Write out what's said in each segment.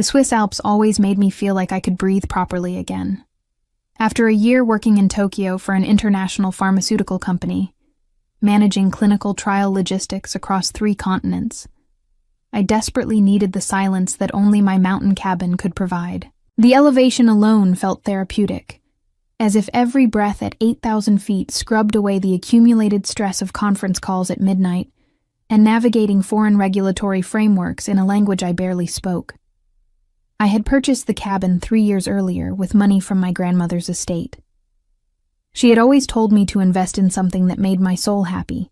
The Swiss Alps always made me feel like I could breathe properly again. After a year working in Tokyo for an international pharmaceutical company, managing clinical trial logistics across 3 continents, I desperately needed the silence that only my mountain cabin could provide. The elevation alone felt therapeutic, as if every breath at 8,000 feet scrubbed away the accumulated stress of conference calls at midnight and navigating foreign regulatory frameworks in a language I barely spoke. I had purchased the cabin 3 years earlier with money from my grandmother's estate. She had always told me to invest in something that made my soul happy,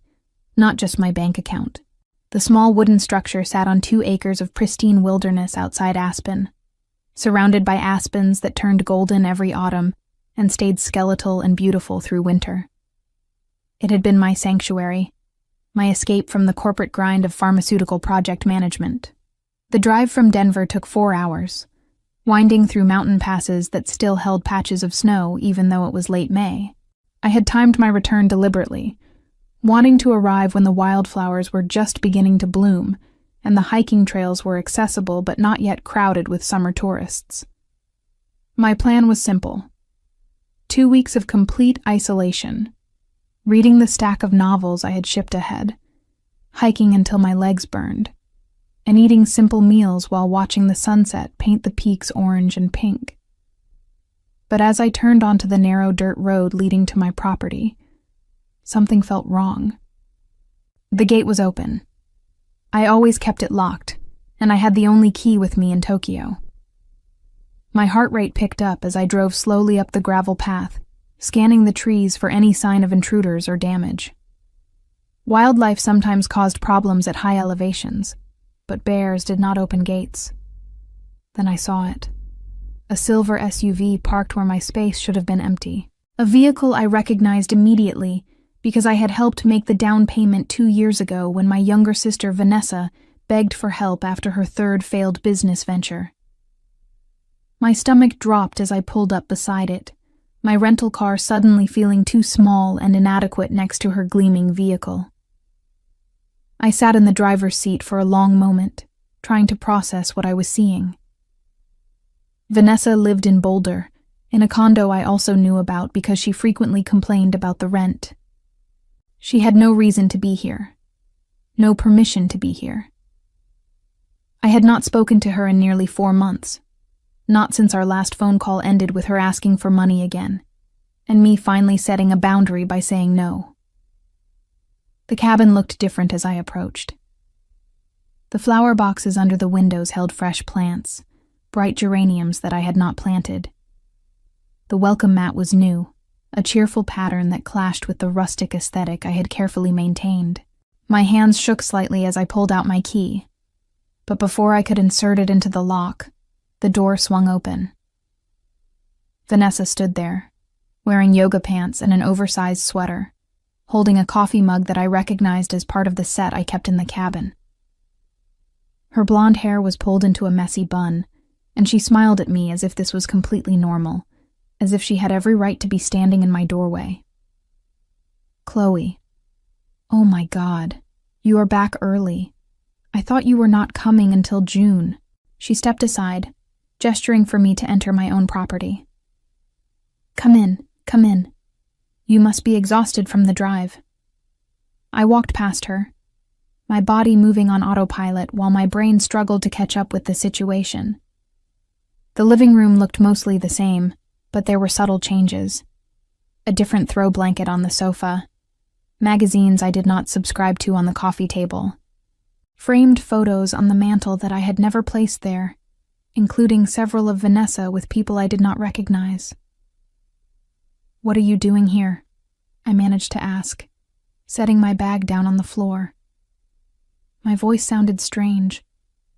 not just my bank account. The small wooden structure sat on 2 acres of pristine wilderness outside Aspen, surrounded by aspens that turned golden every autumn and stayed skeletal and beautiful through winter. It had been my sanctuary, my escape from the corporate grind of pharmaceutical project management. The drive from Denver took 4 hours, winding through mountain passes that still held patches of snow even though it was late May. I had timed my return deliberately, wanting to arrive when the wildflowers were just beginning to bloom and the hiking trails were accessible but not yet crowded with summer tourists. My plan was simple. 2 weeks of complete isolation, reading the stack of novels I had shipped ahead, hiking until my legs burned, and eating simple meals while watching the sunset paint the peaks orange and pink. But as I turned onto the narrow dirt road leading to my property, something felt wrong. The gate was open. I always kept it locked, and I had the only key with me in Tokyo. My heart rate picked up as I drove slowly up the gravel path, scanning the trees for any sign of intruders or damage. Wildlife sometimes caused problems at high elevations, but bears did not open gates. Then I saw it. A silver SUV parked where my space should have been empty. A vehicle I recognized immediately because I had helped make the down payment 2 years ago when my younger sister Vanessa begged for help after her 3rd failed business venture. My stomach dropped as I pulled up beside it, my rental car suddenly feeling too small and inadequate next to her gleaming vehicle. I sat in the driver's seat for a long moment, trying to process what I was seeing. Vanessa lived in Boulder, in a condo I also knew about because she frequently complained about the rent. She had no reason to be here, no permission to be here. I had not spoken to her in nearly 4 months, not since our last phone call ended with her asking for money again, and me finally setting a boundary by saying no. The cabin looked different as I approached. The flower boxes under the windows held fresh plants, bright geraniums that I had not planted. The welcome mat was new, a cheerful pattern that clashed with the rustic aesthetic I had carefully maintained. My hands shook slightly as I pulled out my key, but before I could insert it into the lock, the door swung open. Vanessa stood there, wearing yoga pants and an oversized sweater, holding a coffee mug that I recognized as part of the set I kept in the cabin. Her blonde hair was pulled into a messy bun, and she smiled at me as if this was completely normal, as if she had every right to be standing in my doorway. "Chloe, oh my God, you are back early. I thought you were not coming until June." She stepped aside, gesturing for me to enter my own property. Come in. You must be exhausted from the drive." I walked past her, my body moving on autopilot while my brain struggled to catch up with the situation. The living room looked mostly the same, but there were subtle changes. A different throw blanket on the sofa, magazines I did not subscribe to on the coffee table, framed photos on the mantel that I had never placed there, including several of Vanessa with people I did not recognize. "What are you doing here?" I managed to ask, setting my bag down on the floor. My voice sounded strange,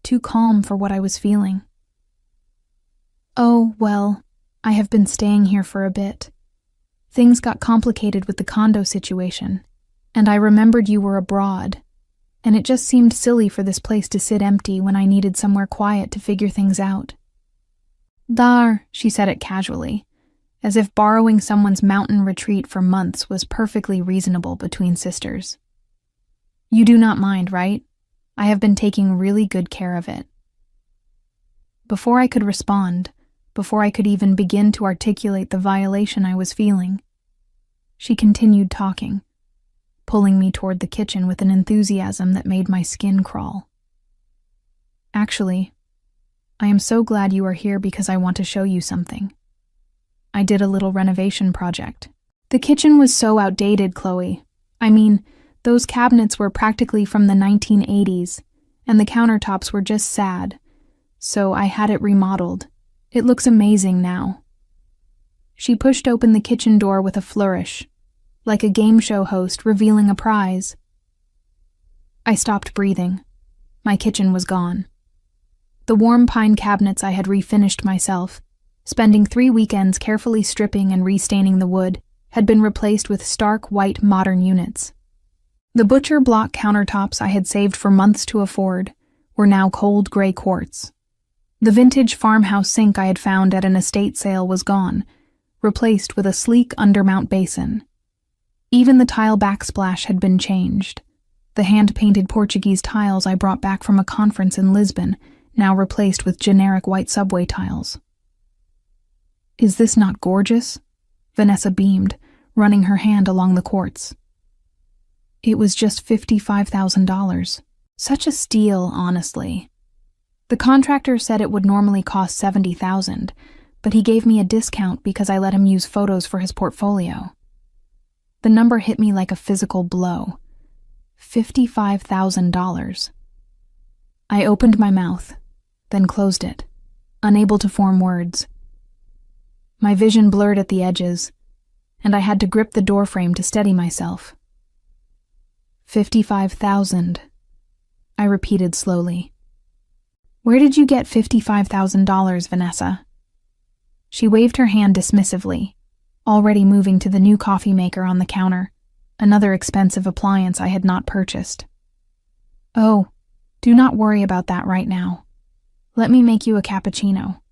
too calm for what I was feeling. "Oh, well, I have been staying here for a bit. Things got complicated with the condo situation, and I remembered you were abroad, and it just seemed silly for this place to sit empty when I needed somewhere quiet to figure things out." "Dar," she said it casually, as if borrowing someone's mountain retreat for months was perfectly reasonable between sisters. "You do not mind, right? I have been taking really good care of it." Before I could respond, before I could even begin to articulate the violation I was feeling, she continued talking, pulling me toward the kitchen with an enthusiasm that made my skin crawl. Actually, I am so glad you are here because I want to show you something. I did a little renovation project. The kitchen was so outdated, Chloe. I mean, those cabinets were practically from the 1980s, and the countertops were just sad. So I had it remodeled. It looks amazing now. She pushed open the kitchen door with a flourish, like a game show host revealing a prize. I stopped breathing. My kitchen was gone. The warm pine cabinets I had refinished myself, spending 3 weekends carefully stripping and restaining the wood, had been replaced with stark white modern units. The butcher block countertops I had saved for months to afford were now cold gray quartz. The vintage farmhouse sink I had found at an estate sale was gone, replaced with a sleek undermount basin. Even the tile backsplash had been changed. The hand-painted Portuguese tiles I brought back from a conference in Lisbon, now replaced with generic white subway tiles. "Is this not gorgeous?" Vanessa beamed, running her hand along the quartz. It was just $55,000. Such a steal, honestly. The contractor said it would normally cost $70,000, but he gave me a discount because I let him use photos for his portfolio. The number hit me like a physical blow. $55,000. I opened my mouth, then closed it, unable to form words. My vision blurred at the edges, and I had to grip the doorframe to steady myself. 55,000, I repeated slowly. "Where did you get $55,000, Vanessa?" She waved her hand dismissively, already moving to the new coffee maker on the counter, another expensive appliance I had not purchased. "Oh, do not worry about that right now. Let me make you a cappuccino.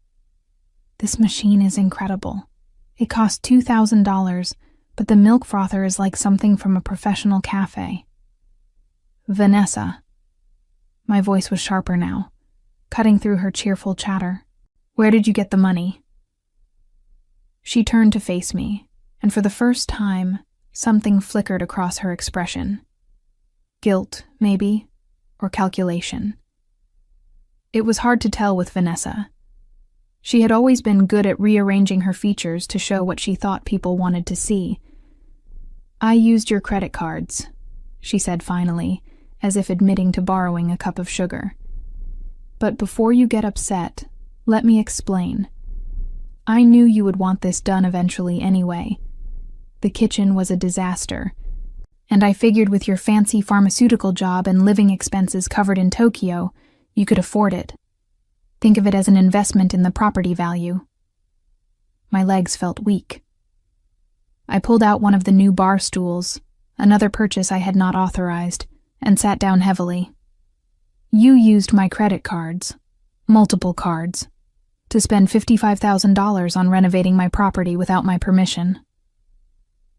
This machine is incredible. It costs $2,000, but the milk frother is like something from a professional cafe." "Vanessa." My voice was sharper now, cutting through her cheerful chatter. "Where did you get the money?" She turned to face me, and for the first time, something flickered across her expression. Guilt, maybe, or calculation. It was hard to tell with Vanessa. She had always been good at rearranging her features to show what she thought people wanted to see. "I used your credit cards," she said finally, as if admitting to borrowing a cup of sugar. "But before you get upset, let me explain. I knew you would want this done eventually anyway. The kitchen was a disaster, and I figured with your fancy pharmaceutical job and living expenses covered in Tokyo, you could afford it. Think of it as an investment in the property value." My legs felt weak. I pulled out one of the new bar stools, another purchase I had not authorized, and sat down heavily. "You used my credit cards, multiple cards, to spend $55,000 on renovating my property without my permission.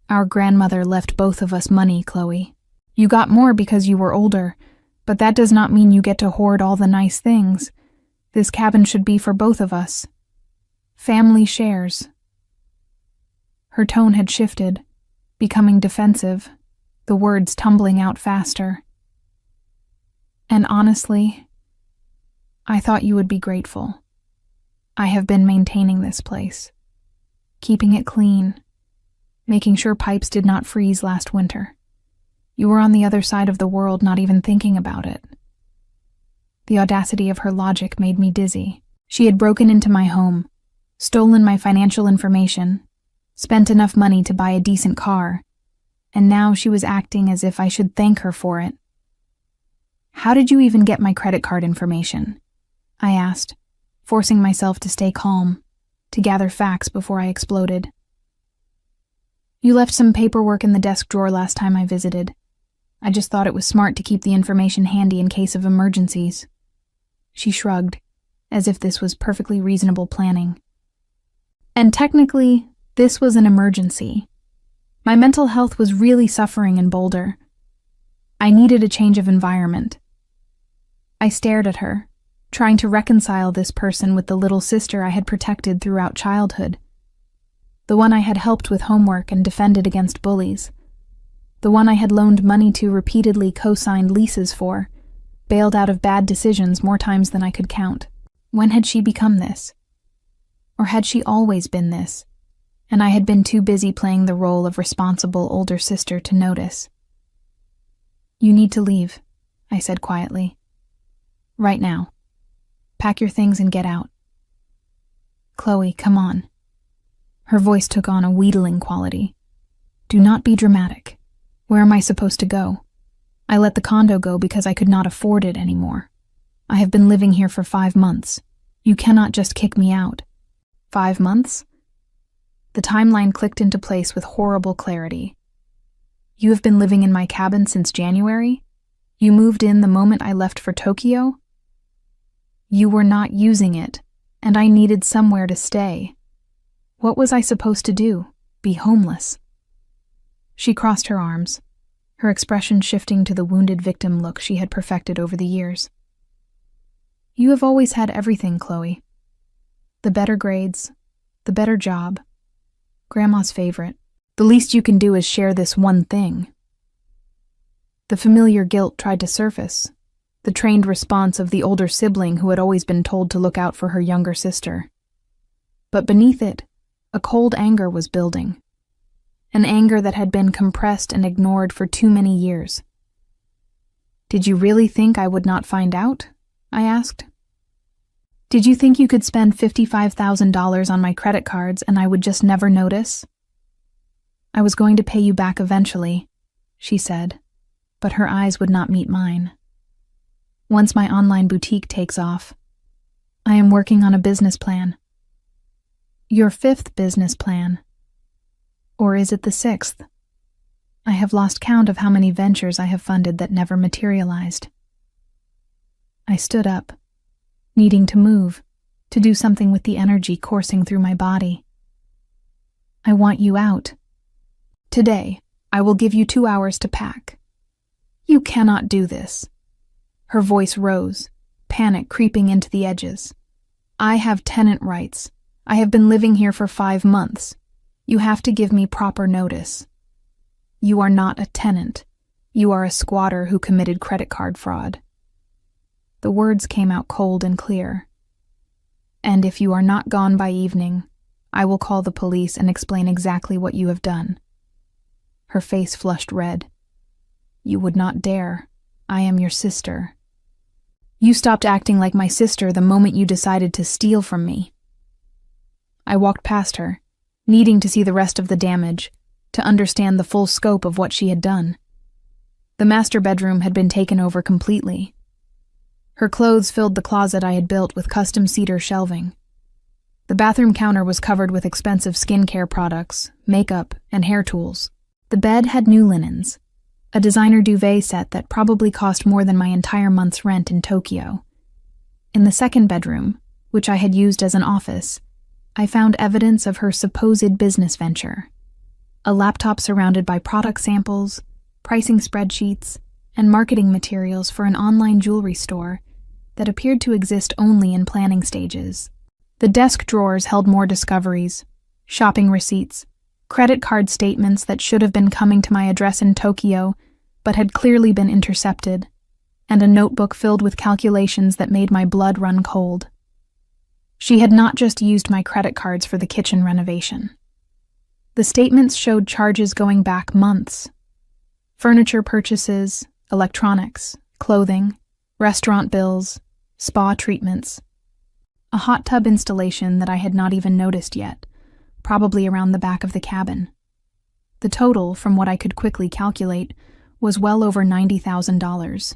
Our grandmother left both of us money, Chloe. You got more because you were older, but that does not mean you get to hoard all the nice things. This cabin should be for both of us. Family shares." Her tone had shifted, becoming defensive, the words tumbling out faster. "And honestly, I thought you would be grateful. I have been maintaining this place, keeping it clean, making sure pipes did not freeze last winter. You were on the other side of the world not even thinking about it." The audacity of her logic made me dizzy. She had broken into my home, stolen my financial information, spent enough money to buy a decent car, and now she was acting as if I should thank her for it. "How did you even get my credit card information?" I asked, forcing myself to stay calm, to gather facts before I exploded. "You left some paperwork in the desk drawer last time I visited. I just thought it was smart to keep the information handy in case of emergencies." She shrugged, as if this was perfectly reasonable planning. And technically, this was an emergency. My mental health was really suffering in Boulder. I needed a change of environment. I stared at her, trying to reconcile this person with the little sister I had protected throughout childhood, the one I had helped with homework and defended against bullies, the one I had loaned money to, repeatedly co-signed leases for, bailed out of bad decisions more times than I could count. When had she become this? Or had she always been this, and I had been too busy playing the role of responsible older sister to notice? "You need to leave," I said quietly. "Right now. Pack your things and get out." "Chloe, come on." Her voice took on a wheedling quality. "Do not be dramatic. Where am I supposed to go? I let the condo go because I could not afford it anymore. I have been living here for 5 months. You cannot just kick me out." 5 months? The timeline clicked into place with horrible clarity. "You have been living in my cabin since January? You moved in the moment I left for Tokyo? You were not using it, and I needed somewhere to stay. What was I supposed to do? Be homeless?" She crossed her arms, her expression shifting to the wounded victim look she had perfected over the years. "You have always had everything, Chloe. The better grades, the better job, Grandma's favorite. The least you can do is share this one thing." The familiar guilt tried to surface, the trained response of the older sibling who had always been told to look out for her younger sister. But beneath it, a cold anger was building, an anger that had been compressed and ignored for too many years. "Did you really think I would not find out?" I asked. "Did you think you could spend $55,000 on my credit cards and I would just never notice?" "I was going to pay you back eventually," she said, but her eyes would not meet mine. "Once my online boutique takes off. I am working on a business plan." "Your 5th business plan. Or is it the 6th? I have lost count of how many ventures I have funded that never materialized." I stood up, needing to move, to do something with the energy coursing through my body. "I want you out. Today, I will give you 2 hours to pack." "You cannot do this." Her voice rose, panic creeping into the edges. "I have tenant rights. I have been living here for 5 months. You have to give me proper notice. You are not a tenant. You are a squatter who committed credit card fraud." The words came out cold and clear. "And if you are not gone by evening, I will call the police and explain exactly what you have done." Her face flushed red. "You would not dare. I am your sister. You stopped acting like my sister the moment you decided to steal from me." I walked past her, needing to see the rest of the damage, to understand the full scope of what she had done. The master bedroom had been taken over completely. Her clothes filled the closet I had built with custom cedar shelving. The bathroom counter was covered with expensive skincare products, makeup, and hair tools. The bed had new linens, a designer duvet set that probably cost more than my entire month's rent in Tokyo. In the second bedroom, which I had used as an office, I found evidence of her supposed business venture. A laptop surrounded by product samples, pricing spreadsheets, and marketing materials for an online jewelry store that appeared to exist only in planning stages. The desk drawers held more discoveries: shopping receipts, credit card statements that should have been coming to my address in Tokyo but had clearly been intercepted, and a notebook filled with calculations that made my blood run cold. She had not just used my credit cards for the kitchen renovation. The statements showed charges going back months: furniture purchases, electronics, clothing, restaurant bills, spa treatments, a hot tub installation that I had not even noticed yet, probably around the back of the cabin. The total, from what I could quickly calculate, was well over $90,000.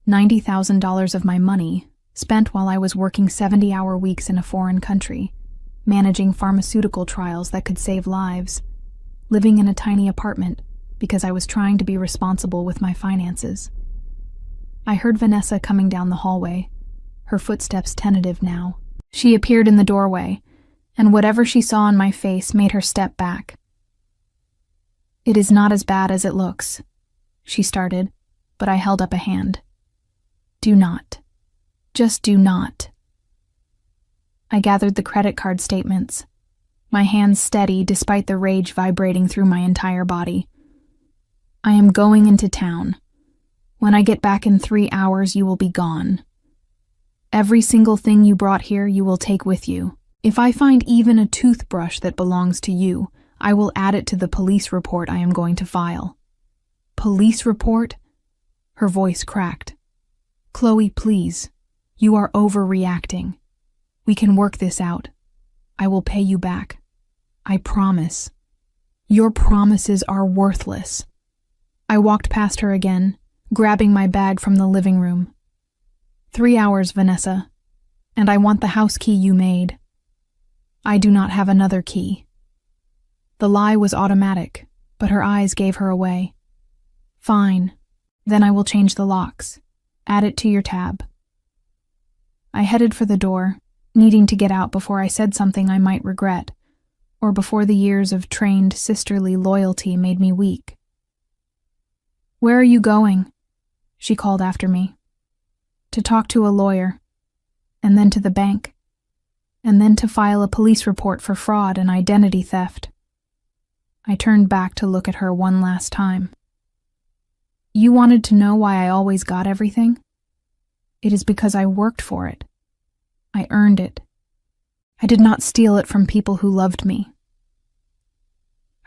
$90,000 of my money, spent while I was working 70-hour weeks in a foreign country, managing pharmaceutical trials that could save lives, living in a tiny apartment because I was trying to be responsible with my finances. I heard Vanessa coming down the hallway, her footsteps tentative now. She appeared in the doorway, and whatever she saw on my face made her step back. "It is not as bad as it looks," she started, but I held up a hand. "Do not." Just do not. I gathered the credit card statements, my hands steady despite the rage vibrating through my entire body. I am going into town. When I get back in 3 hours, you will be gone. Every single thing you brought here, you will take with you. If I find even a toothbrush that belongs to you, I will add it to the police report I am going to file. Police report? Her voice cracked. Chloe, please. You are overreacting. We can work this out. I will pay you back. I promise. Your promises are worthless. I walked past her again, grabbing my bag from the living room. 3 hours, Vanessa, and I want the house key you made. I do not have another key. The lie was automatic, but her eyes gave her away. Fine, then I will change the locks. Add it to your tab. I headed for the door, needing to get out before I said something I might regret, or before the years of trained sisterly loyalty made me weak. Where are you going? She called after me. To talk to a lawyer, and then to the bank, and then to file a police report for fraud and identity theft. I turned back to look at her one last time. You wanted to know why I always got everything? It is because I worked for it. I earned it. I did not steal it from people who loved me.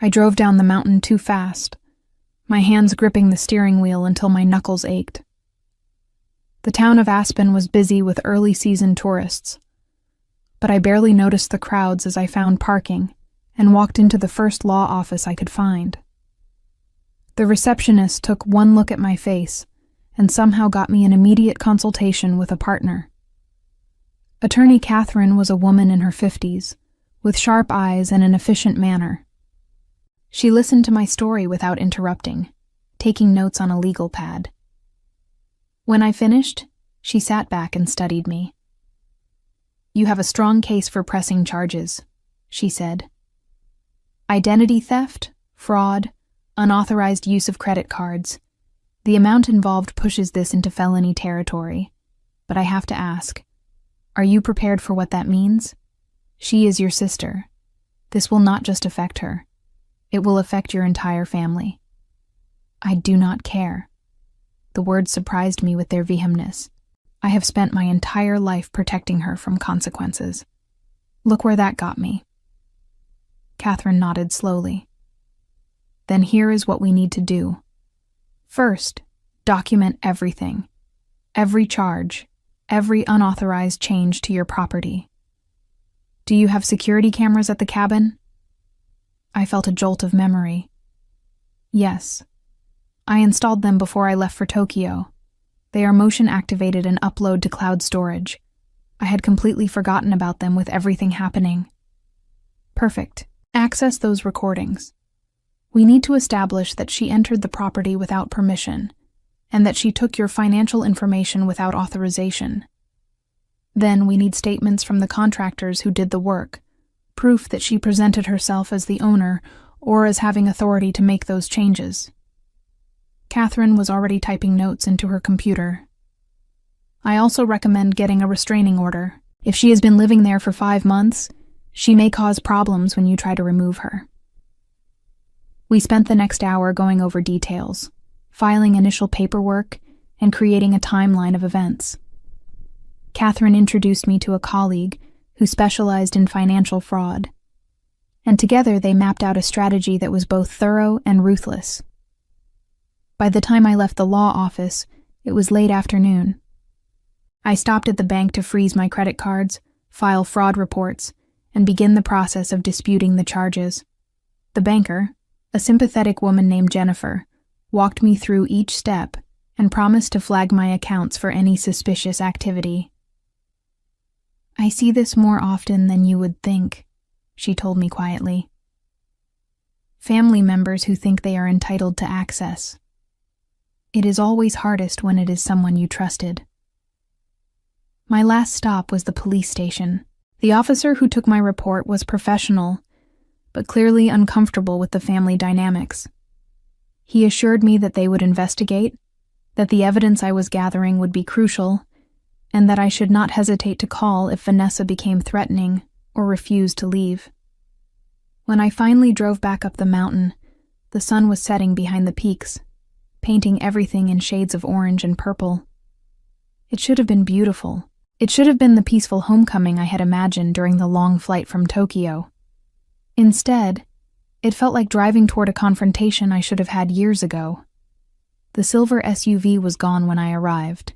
I drove down the mountain too fast, my hands gripping the steering wheel until my knuckles ached. The town of Aspen was busy with early season tourists, but I barely noticed the crowds as I found parking and walked into the first law office I could find. The receptionist took one look at my face and somehow got me an immediate consultation with a partner. Attorney Catherine was a woman in her 50s, with sharp eyes and an efficient manner. She listened to my story without interrupting, taking notes on a legal pad. When I finished, she sat back and studied me. You have a strong case for pressing charges, she said. Identity theft, fraud, unauthorized use of credit cards. The amount involved pushes this into felony territory. But I have to ask, are you prepared for what that means? She is your sister. This will not just affect her. It will affect your entire family. I do not care. The words surprised me with their vehemence. I have spent my entire life protecting her from consequences. Look where that got me. Catherine nodded slowly. Then here is what we need to do. First, document everything. Every charge, every unauthorized change to your property. Do you have security cameras at the cabin? I felt a jolt of memory. Yes. I installed them before I left for Tokyo. They are motion activated and upload to cloud storage. I had completely forgotten about them with everything happening. Perfect. Access those recordings. We need to establish that she entered the property without permission, and that she took your financial information without authorization. Then we need statements from the contractors who did the work, proof that she presented herself as the owner or as having authority to make those changes. Catherine was already typing notes into her computer. I also recommend getting a restraining order. If she has been living there for 5 months, she may cause problems when you try to remove her. We spent the next hour going over details, filing initial paperwork, and creating a timeline of events. Catherine introduced me to a colleague who specialized in financial fraud, and together they mapped out a strategy that was both thorough and ruthless. By the time I left the law office, it was late afternoon. I stopped at the bank to freeze my credit cards, file fraud reports, and begin the process of disputing the charges. The banker, a sympathetic woman named Jennifer, walked me through each step and promised to flag my accounts for any suspicious activity. I see this more often than you would think, she told me quietly. Family members who think they are entitled to access. It is always hardest when it is someone you trusted. My last stop was the police station. The officer who took my report was professional, but clearly uncomfortable with the family dynamics. He assured me that they would investigate, that the evidence I was gathering would be crucial, and that I should not hesitate to call if Vanessa became threatening or refused to leave. When I finally drove back up the mountain, the sun was setting behind the peaks, painting everything in shades of orange and purple. It should have been beautiful. It should have been the peaceful homecoming I had imagined during the long flight from Tokyo. Instead, it felt like driving toward a confrontation I should have had years ago. The silver SUV was gone when I arrived.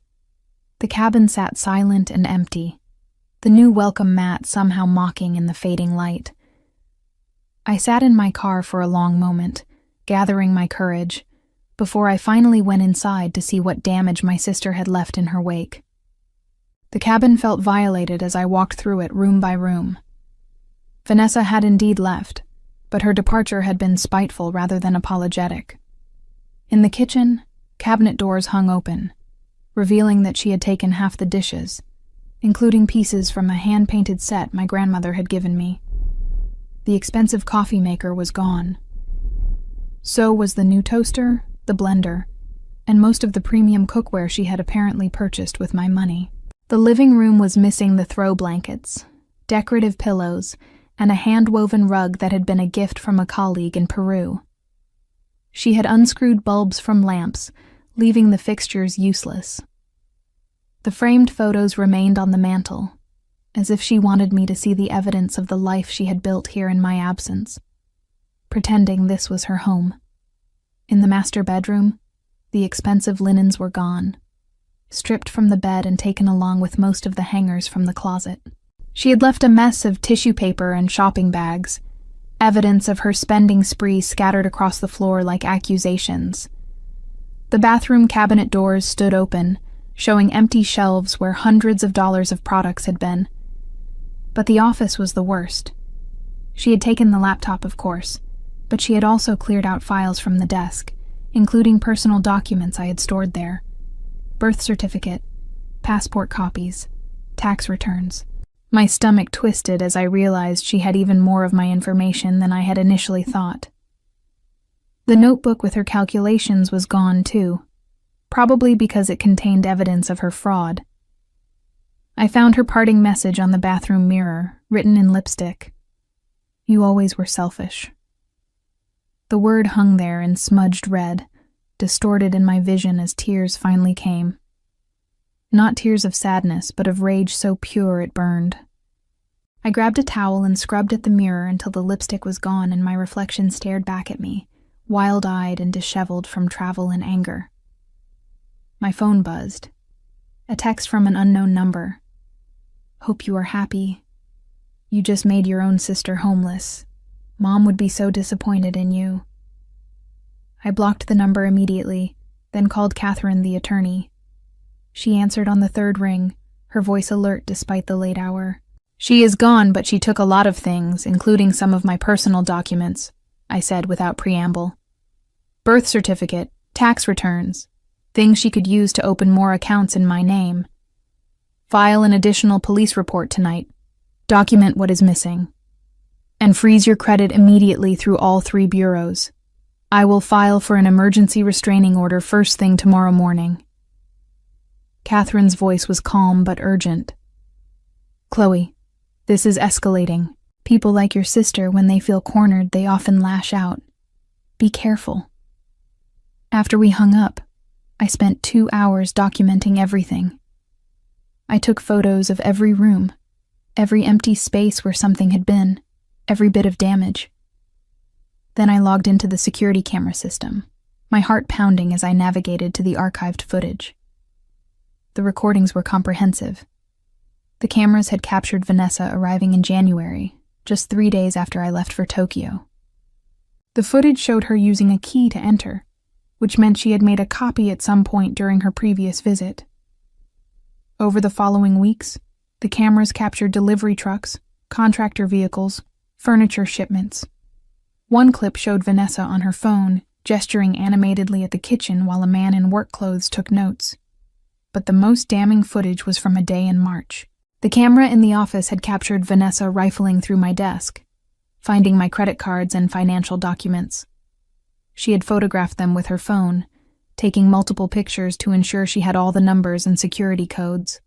The cabin sat silent and empty, the new welcome mat somehow mocking in the fading light. I sat in my car for a long moment, gathering my courage, before I finally went inside to see what damage my sister had left in her wake. The cabin felt violated as I walked through it room by room. Vanessa had indeed left, but her departure had been spiteful rather than apologetic. In the kitchen, cabinet doors hung open, revealing that she had taken half the dishes, including pieces from a hand-painted set my grandmother had given me. The expensive coffee maker was gone. So was the new toaster, the blender, and most of the premium cookware she had apparently purchased with my money. The living room was missing the throw blankets, decorative pillows, and a hand-woven rug that had been a gift from a colleague in Peru. She had unscrewed bulbs from lamps, leaving the fixtures useless. The framed photos remained on the mantel, as if she wanted me to see the evidence of the life she had built here in my absence, pretending this was her home. In the master bedroom, the expensive linens were gone, stripped from the bed and taken along with most of the hangers from the closet. She had left a mess of tissue paper and shopping bags, evidence of her spending spree scattered across the floor like accusations. The bathroom cabinet doors stood open, showing empty shelves where hundreds of dollars of products had been. But the office was the worst. She had taken the laptop, of course, but she had also cleared out files from the desk, including personal documents I had stored there. Birth certificate, passport copies, tax returns. My stomach twisted as I realized she had even more of my information than I had initially thought. The notebook with her calculations was gone too, probably because it contained evidence of her fraud. I found her parting message on the bathroom mirror, written in lipstick. "You always were selfish." The word hung there in smudged red, distorted in my vision as tears finally came. Not tears of sadness, but of rage so pure it burned. I grabbed a towel and scrubbed at the mirror until the lipstick was gone and my reflection stared back at me, wild-eyed and disheveled from travel and anger. My phone buzzed. A text from an unknown number. "Hope you are happy. You just made your own sister homeless. Mom would be so disappointed in you." I blocked the number immediately, then called Catherine, the attorney. She answered on the third ring, her voice alert despite the late hour. "She is gone, but she took a lot of things, including some of my personal documents," I said without preamble. "Birth certificate, tax returns, things she could use to open more accounts in my name. File an additional police report tonight. Document what is missing. And freeze your credit immediately through all 3 bureaus. I will file for an emergency restraining order first thing tomorrow morning." Catherine's voice was calm but urgent. "Chloe, this is escalating. People like your sister, when they feel cornered, they often lash out. Be careful." After we hung up, I spent 2 hours documenting everything. I took photos of every room, every empty space where something had been, every bit of damage. Then I logged into the security camera system, my heart pounding as I navigated to the archived footage. The recordings were comprehensive. The cameras had captured Vanessa arriving in January, just 3 days after I left for Tokyo. The footage showed her using a key to enter, which meant she had made a copy at some point during her previous visit. Over the following weeks, the cameras captured delivery trucks, contractor vehicles, furniture shipments. One clip showed Vanessa on her phone, gesturing animatedly at the kitchen while a man in work clothes took notes. But the most damning footage was from a day in March. The camera in the office had captured Vanessa rifling through my desk, finding my credit cards and financial documents. She had photographed them with her phone, taking multiple pictures to ensure she had all the numbers and security codes.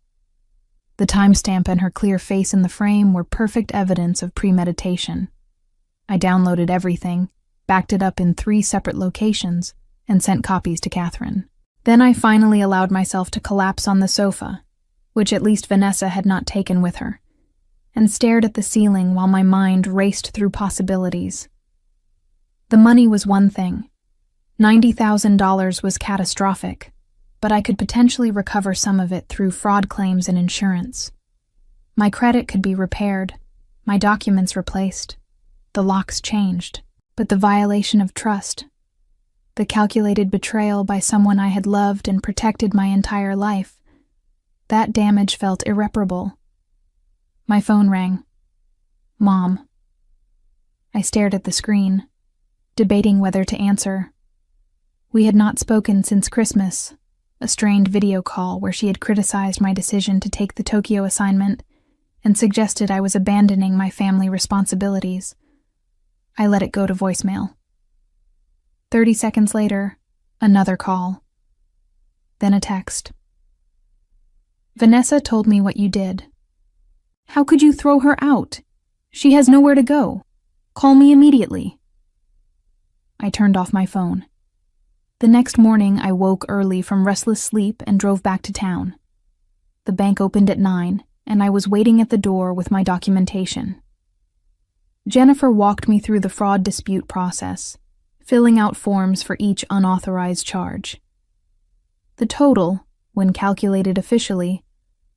The timestamp and her clear face in the frame were perfect evidence of premeditation. I downloaded everything, backed it up in 3 separate locations, and sent copies to Catherine. Then I finally allowed myself to collapse on the sofa, which at least Vanessa had not taken with her, and stared at the ceiling while my mind raced through possibilities. The money was one thing. $90,000 was catastrophic, but I could potentially recover some of it through fraud claims and insurance. My credit could be repaired, my documents replaced, the locks changed, but the violation of trust, the calculated betrayal by someone I had loved and protected my entire life, that damage felt irreparable. My phone rang. Mom. I stared at the screen, debating whether to answer. We had not spoken since Christmas, a strained video call where she had criticized my decision to take the Tokyo assignment and suggested I was abandoning my family responsibilities. I let it go to voicemail. 30 seconds later, another call. Then a text. Vanessa told me what you did. How could you throw her out? She has nowhere to go. Call me immediately. I turned off my phone. The next morning, I woke early from restless sleep and drove back to town. The bank opened at 9, and I was waiting at the door with my documentation. Jennifer walked me through the fraud dispute process, filling out forms for each unauthorized charge. The total, when calculated officially,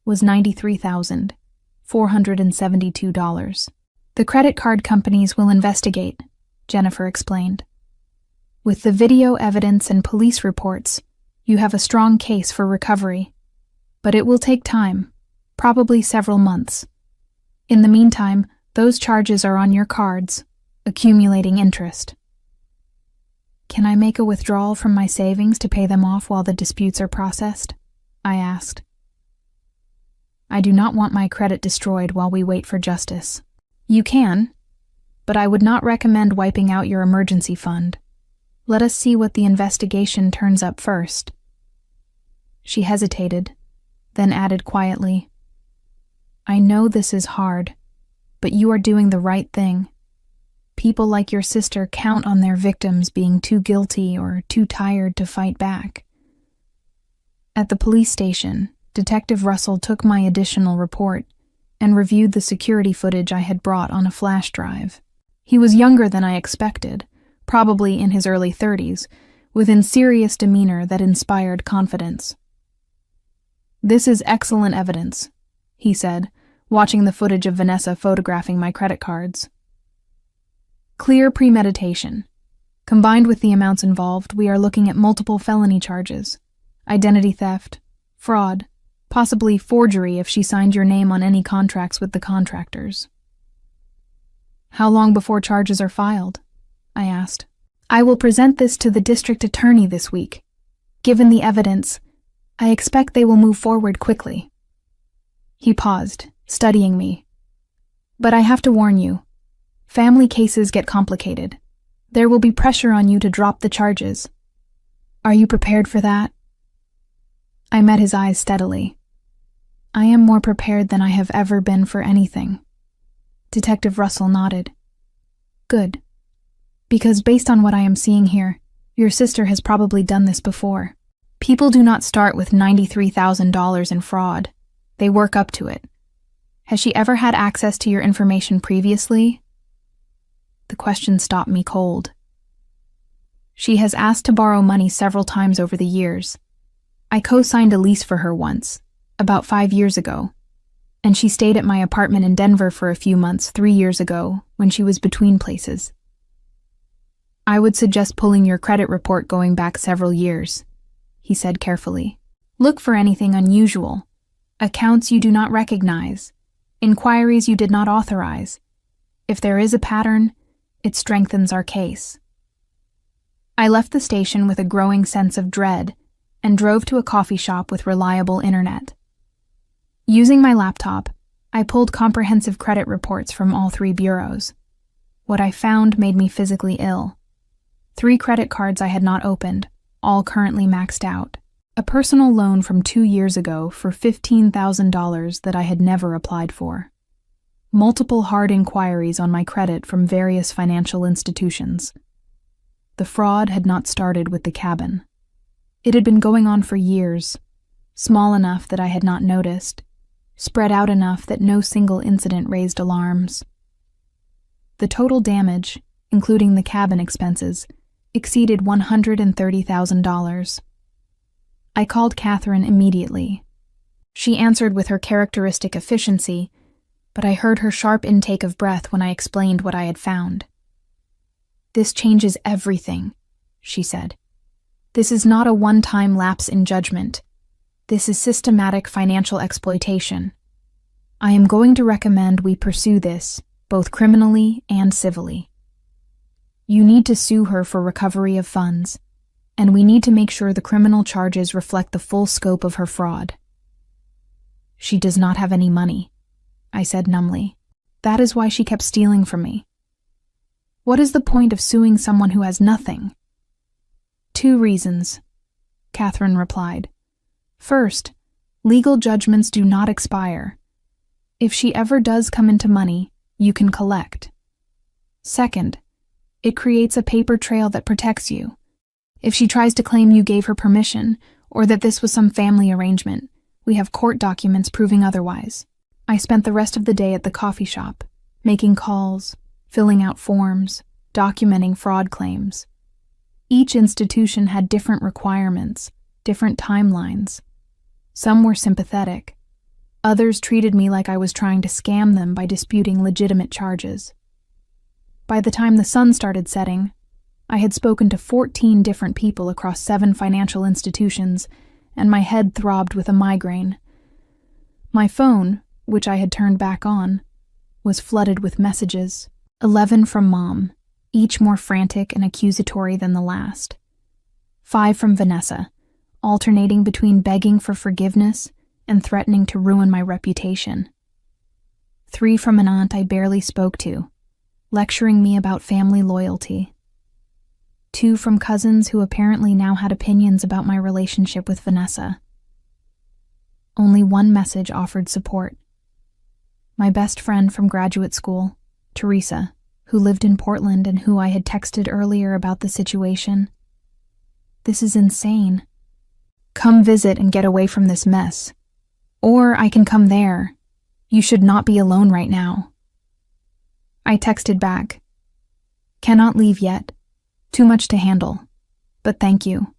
was $93,472. The credit card companies will investigate, Jennifer explained. With the video evidence and police reports, you have a strong case for recovery. But it will take time, probably several months. In the meantime, those charges are on your cards, accumulating interest. Can I make a withdrawal from my savings to pay them off while the disputes are processed? I asked. I do not want my credit destroyed while we wait for justice. You can, but I would not recommend wiping out your emergency fund. Let us see what the investigation turns up first. She hesitated, then added quietly, I know this is hard, but you are doing the right thing. People like your sister count on their victims being too guilty or too tired to fight back. At the police station, Detective Russell took my additional report and reviewed the security footage I had brought on a flash drive. He was younger than I expected, probably in his early 30s, with a serious demeanor that inspired confidence. This is excellent evidence, he said, watching the footage of Vanessa photographing my credit cards. Clear premeditation. Combined with the amounts involved, we are looking at multiple felony charges. Identity theft, fraud, possibly forgery if she signed your name on any contracts with the contractors. How long before charges are filed? I asked. I will present this to the district attorney this week. Given the evidence, I expect they will move forward quickly. He paused, studying me. But I have to warn you, family cases get complicated. There will be pressure on you to drop the charges. Are you prepared for that? I met his eyes steadily. I am more prepared than I have ever been for anything. Detective Russell nodded. Good. Because based on what I am seeing here, your sister has probably done this before. People do not start with $93,000 in fraud. They work up to it. Has she ever had access to your information previously? The question stopped me cold. She has asked to borrow money several times over the years. I co-signed a lease for her once, about 5 years ago, and she stayed at my apartment in Denver for a few months 3 years ago when she was between places. I would suggest pulling your credit report going back several years, he said carefully. Look for anything unusual, accounts you do not recognize, inquiries you did not authorize. If there is a pattern, it strengthens our case. I left the station with a growing sense of dread and drove to a coffee shop with reliable internet. Using my laptop, I pulled comprehensive credit reports from all 3 bureaus. What I found made me physically ill. 3 credit cards I had not opened, all currently maxed out. A personal loan from 2 years ago for $15,000 that I had never applied for. Multiple hard inquiries on my credit from various financial institutions. The fraud had not started with the cabin. It had been going on for years, small enough that I had not noticed, spread out enough that no single incident raised alarms. The total damage, including the cabin expenses, exceeded $130,000. I called Catherine immediately. She answered with her characteristic efficiency, but I heard her sharp intake of breath when I explained what I had found. "This changes everything," she said. "This is not a one-time lapse in judgment. This is systematic financial exploitation. I am going to recommend we pursue this, both criminally and civilly. You need to sue her for recovery of funds, and we need to make sure the criminal charges reflect the full scope of her fraud." "She does not have any money," I said numbly. "That is why she kept stealing from me. What is the point of suing someone who has nothing?" "2 reasons," Catherine replied. "First, legal judgments do not expire. If she ever does come into money, you can collect. Second, it creates a paper trail that protects you. If she tries to claim you gave her permission, or that this was some family arrangement, we have court documents proving otherwise." I spent the rest of the day at the coffee shop, making calls, filling out forms, documenting fraud claims. Each institution had different requirements, different timelines. Some were sympathetic. Others treated me like I was trying to scam them by disputing legitimate charges. By the time the sun started setting, I had spoken to 14 different people across 7 financial institutions, and my head throbbed with a migraine. My phone, which I had turned back on, was flooded with messages, 11 from Mom, each more frantic and accusatory than the last. 5 from Vanessa, alternating between begging for forgiveness and threatening to ruin my reputation. 3 from an aunt I barely spoke to, lecturing me about family loyalty. 2 from cousins who apparently now had opinions about my relationship with Vanessa. Only one message offered support. My best friend from graduate school, Teresa, who lived in Portland and who I had texted earlier about the situation. "This is insane. Come visit and get away from this mess. Or I can come there. You should not be alone right now." I texted back, "Cannot leave yet. Too much to handle. But thank you."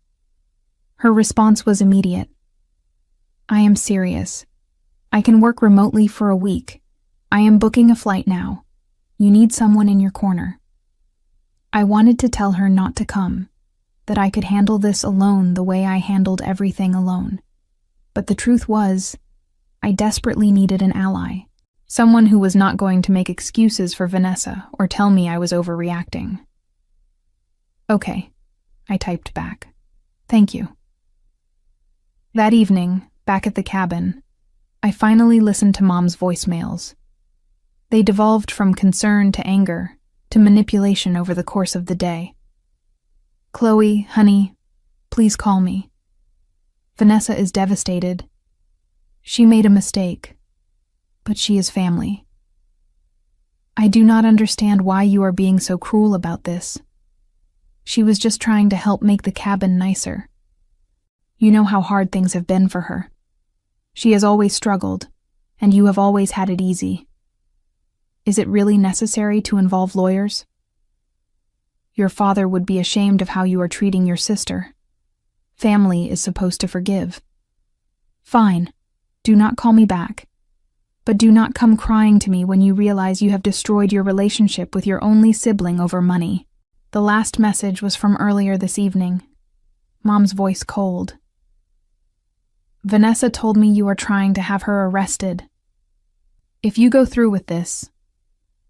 Her response was immediate. "I am serious. I can work remotely for a week. I am booking a flight now. You need someone in your corner." I wanted to tell her not to come, that I could handle this alone the way I handled everything alone. But the truth was, I desperately needed an ally, someone who was not going to make excuses for Vanessa or tell me I was overreacting. "Okay," I typed back. "Thank you." That evening, back at the cabin, I finally listened to Mom's voicemails. They devolved from concern to anger to manipulation over the course of the day. "Chloe, honey, please call me. Vanessa is devastated. She made a mistake, but she is family. I do not understand why you are being so cruel about this. She was just trying to help make the cabin nicer. You know how hard things have been for her. She has always struggled, and you have always had it easy. Is it really necessary to involve lawyers? Your father would be ashamed of how you are treating your sister. Family is supposed to forgive. Fine, do not call me back. But do not come crying to me when you realize you have destroyed your relationship with your only sibling over money." The last message was from earlier this evening. Mom's voice cold. "Vanessa told me you are trying to have her arrested. If you go through with this,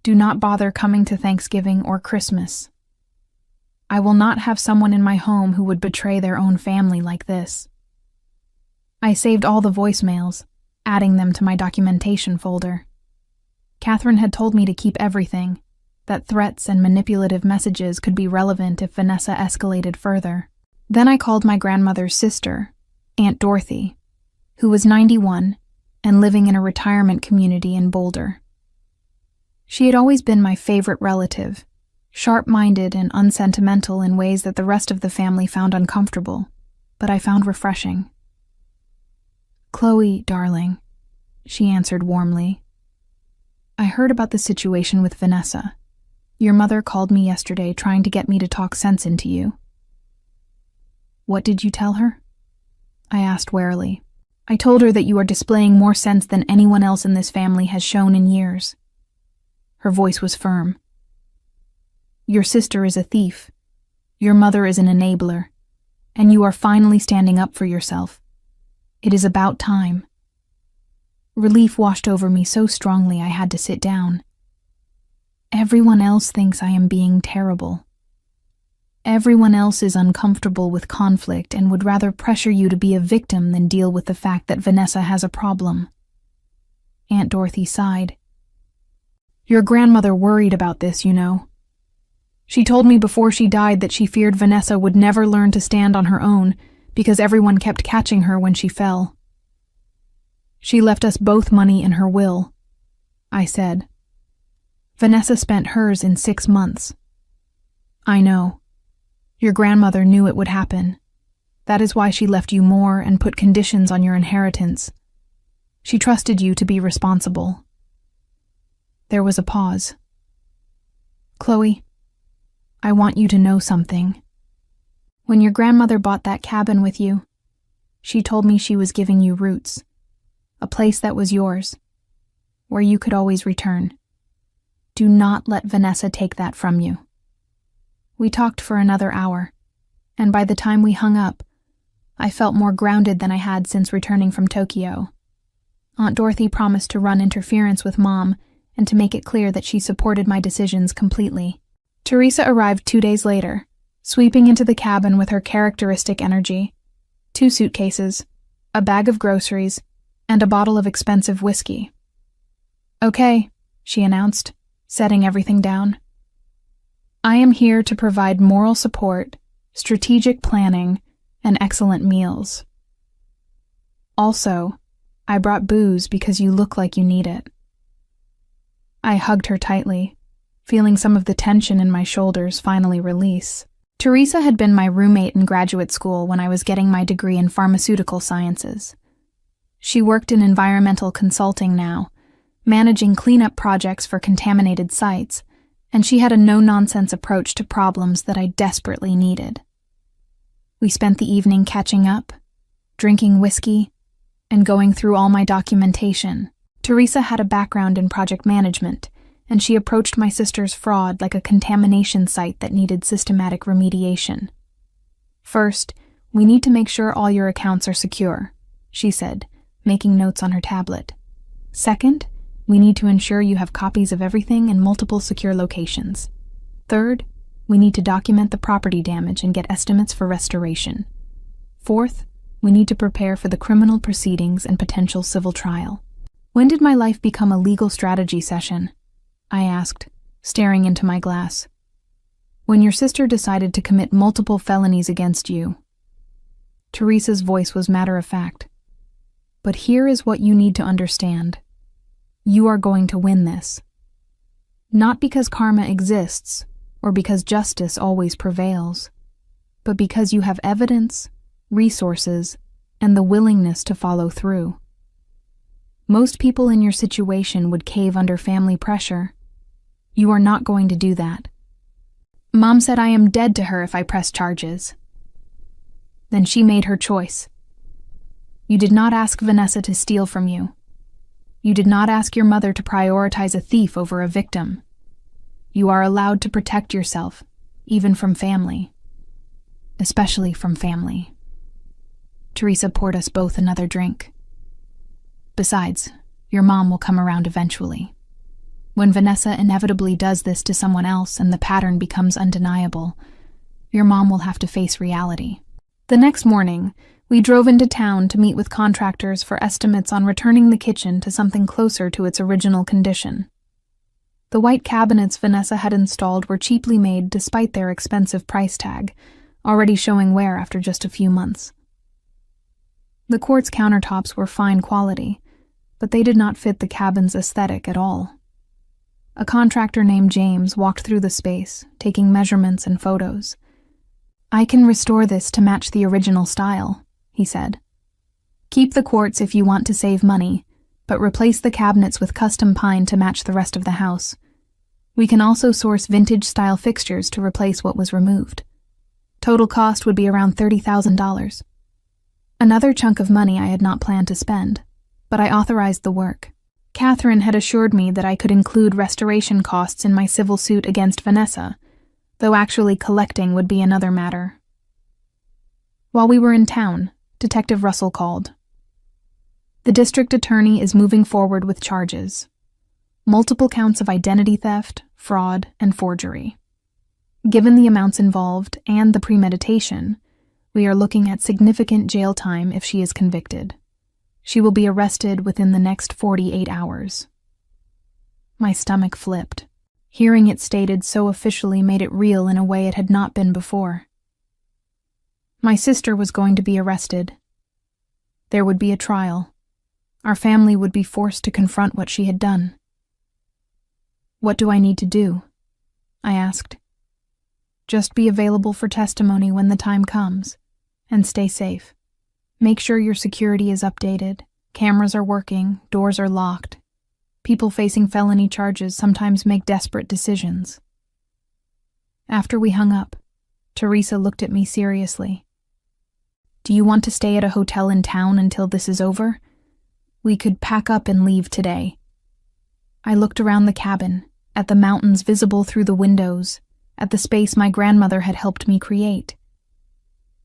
do not bother coming to Thanksgiving or Christmas. I will not have someone in my home who would betray their own family like this." I saved all the voicemails, adding them to my documentation folder. Catherine had told me to keep everything, that threats and manipulative messages could be relevant if Vanessa escalated further. Then I called my grandmother's sister, Aunt Dorothy, who was 91 and living in a retirement community in Boulder. She had always been my favorite relative, sharp-minded and unsentimental in ways that the rest of the family found uncomfortable, but I found refreshing. "Chloe, darling," she answered warmly. "I heard about the situation with Vanessa. Your mother called me yesterday trying to get me to talk sense into you." "What did you tell her?" I asked warily. "I told her that you are displaying more sense than anyone else in this family has shown in years." Her voice was firm. "Your sister is a thief. Your mother is an enabler. And you are finally standing up for yourself. It is about time." Relief washed over me so strongly I had to sit down. Everyone else thinks I am being terrible. Everyone else is uncomfortable with conflict and would rather pressure you to be a victim than deal with the fact that Vanessa has a problem. Aunt Dorothy sighed. "Your grandmother worried about this, you know. She told me before she died that she feared Vanessa would never learn to stand on her own because everyone kept catching her when she fell. She left us both money in her will," I said. "Vanessa spent hers in 6 months. I know. Your grandmother knew it would happen. That is why she left you more and put conditions on your inheritance. She trusted you to be responsible." There was a pause. "Chloe, I want you to know something. When your grandmother bought that cabin with you, she told me she was giving you roots, a place that was yours, where you could always return. Do not let Vanessa take that from you." We talked for another hour, and by the time we hung up, I felt more grounded than I had since returning from Tokyo. Aunt Dorothy promised to run interference with Mom and to make it clear that she supported my decisions completely. Teresa arrived 2 days later, sweeping into the cabin with her characteristic energy. 2 suitcases, a bag of groceries, and a bottle of expensive whiskey. "Okay," she announced, setting everything down. "I am here to provide moral support, strategic planning, and excellent meals. Also, I brought booze because you look like you need it." I hugged her tightly, feeling some of the tension in my shoulders finally release. Teresa had been my roommate in graduate school when I was getting my degree in pharmaceutical sciences. She worked in environmental consulting now, managing cleanup projects for contaminated sites, and she had a no-nonsense approach to problems that I desperately needed. We spent the evening catching up, drinking whiskey, and going through all my documentation. Teresa had a background in project management, and she approached my sister's fraud like a contamination site that needed systematic remediation. "First, we need to make sure all your accounts are secure," she said, making notes on her tablet. "Second, we need to ensure you have copies of everything in multiple secure locations. Third, we need to document the property damage and get estimates for restoration. Fourth, we need to prepare for the criminal proceedings and potential civil trial." "When did my life become a legal strategy session?" I asked, staring into my glass. "When your sister decided to commit multiple felonies against you." Teresa's voice was matter-of-fact. "But here is what you need to understand. You are going to win this. Not because karma exists, or because justice always prevails, but because you have evidence, resources, and the willingness to follow through. Most people in your situation would cave under family pressure. You are not going to do that. Mom said I am dead to her if I press charges. Then she made her choice. You did not ask Vanessa to steal from you. You did not ask your mother to prioritize a thief over a victim. You are allowed to protect yourself, even from family. Especially from family." Teresa poured us both another drink. "Besides, your mom will come around eventually. When Vanessa inevitably does this to someone else and the pattern becomes undeniable, your mom will have to face reality." The next morning, we drove into town to meet with contractors for estimates on returning the kitchen to something closer to its original condition. The white cabinets Vanessa had installed were cheaply made despite their expensive price tag, already showing wear after just a few months. The quartz countertops were fine quality, but they did not fit the cabin's aesthetic at all. A contractor named James walked through the space, taking measurements and photos. "I can restore this to match the original style," he said. "Keep the quartz if you want to save money, but replace the cabinets with custom pine to match the rest of the house. We can also source vintage-style fixtures to replace what was removed. Total cost would be around $30,000. Another chunk of money I had not planned to spend, but I authorized the work. Catherine had assured me that I could include restoration costs in my civil suit against Vanessa, though actually collecting would be another matter. While we were in town, Detective Russell called. "The district attorney is moving forward with charges. Multiple counts of identity theft, fraud, and forgery. Given the amounts involved and the premeditation, we are looking at significant jail time if she is convicted. She will be arrested within the next 48 hours. My stomach flipped. Hearing it stated so officially made it real in a way it had not been before. My sister was going to be arrested. There would be a trial. Our family would be forced to confront what she had done. "What do I need to do?" I asked. "Just be available for testimony when the time comes, and stay safe. Make sure your security is updated, cameras are working, doors are locked. People facing felony charges sometimes make desperate decisions." After we hung up, Teresa looked at me seriously. "Do you want to stay at a hotel in town until this is over? We could pack up and leave today." I looked around the cabin, at the mountains visible through the windows, at the space my grandmother had helped me create.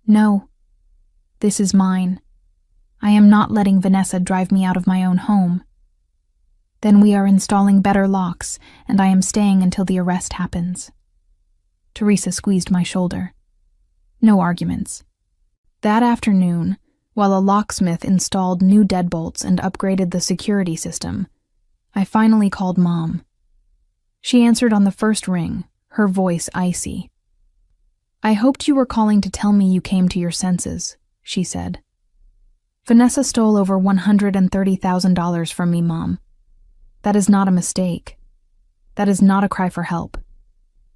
"No. This is mine. I am not letting Vanessa drive me out of my own home. Then we are installing better locks, and I am staying until the arrest happens." Teresa squeezed my shoulder. No arguments. That afternoon, while a locksmith installed new deadbolts and upgraded the security system, I finally called Mom. She answered on the first ring, her voice icy. "I hoped you were calling to tell me you came to your senses," she said. "Vanessa stole over $130,000 from me, Mom. That is not a mistake. That is not a cry for help.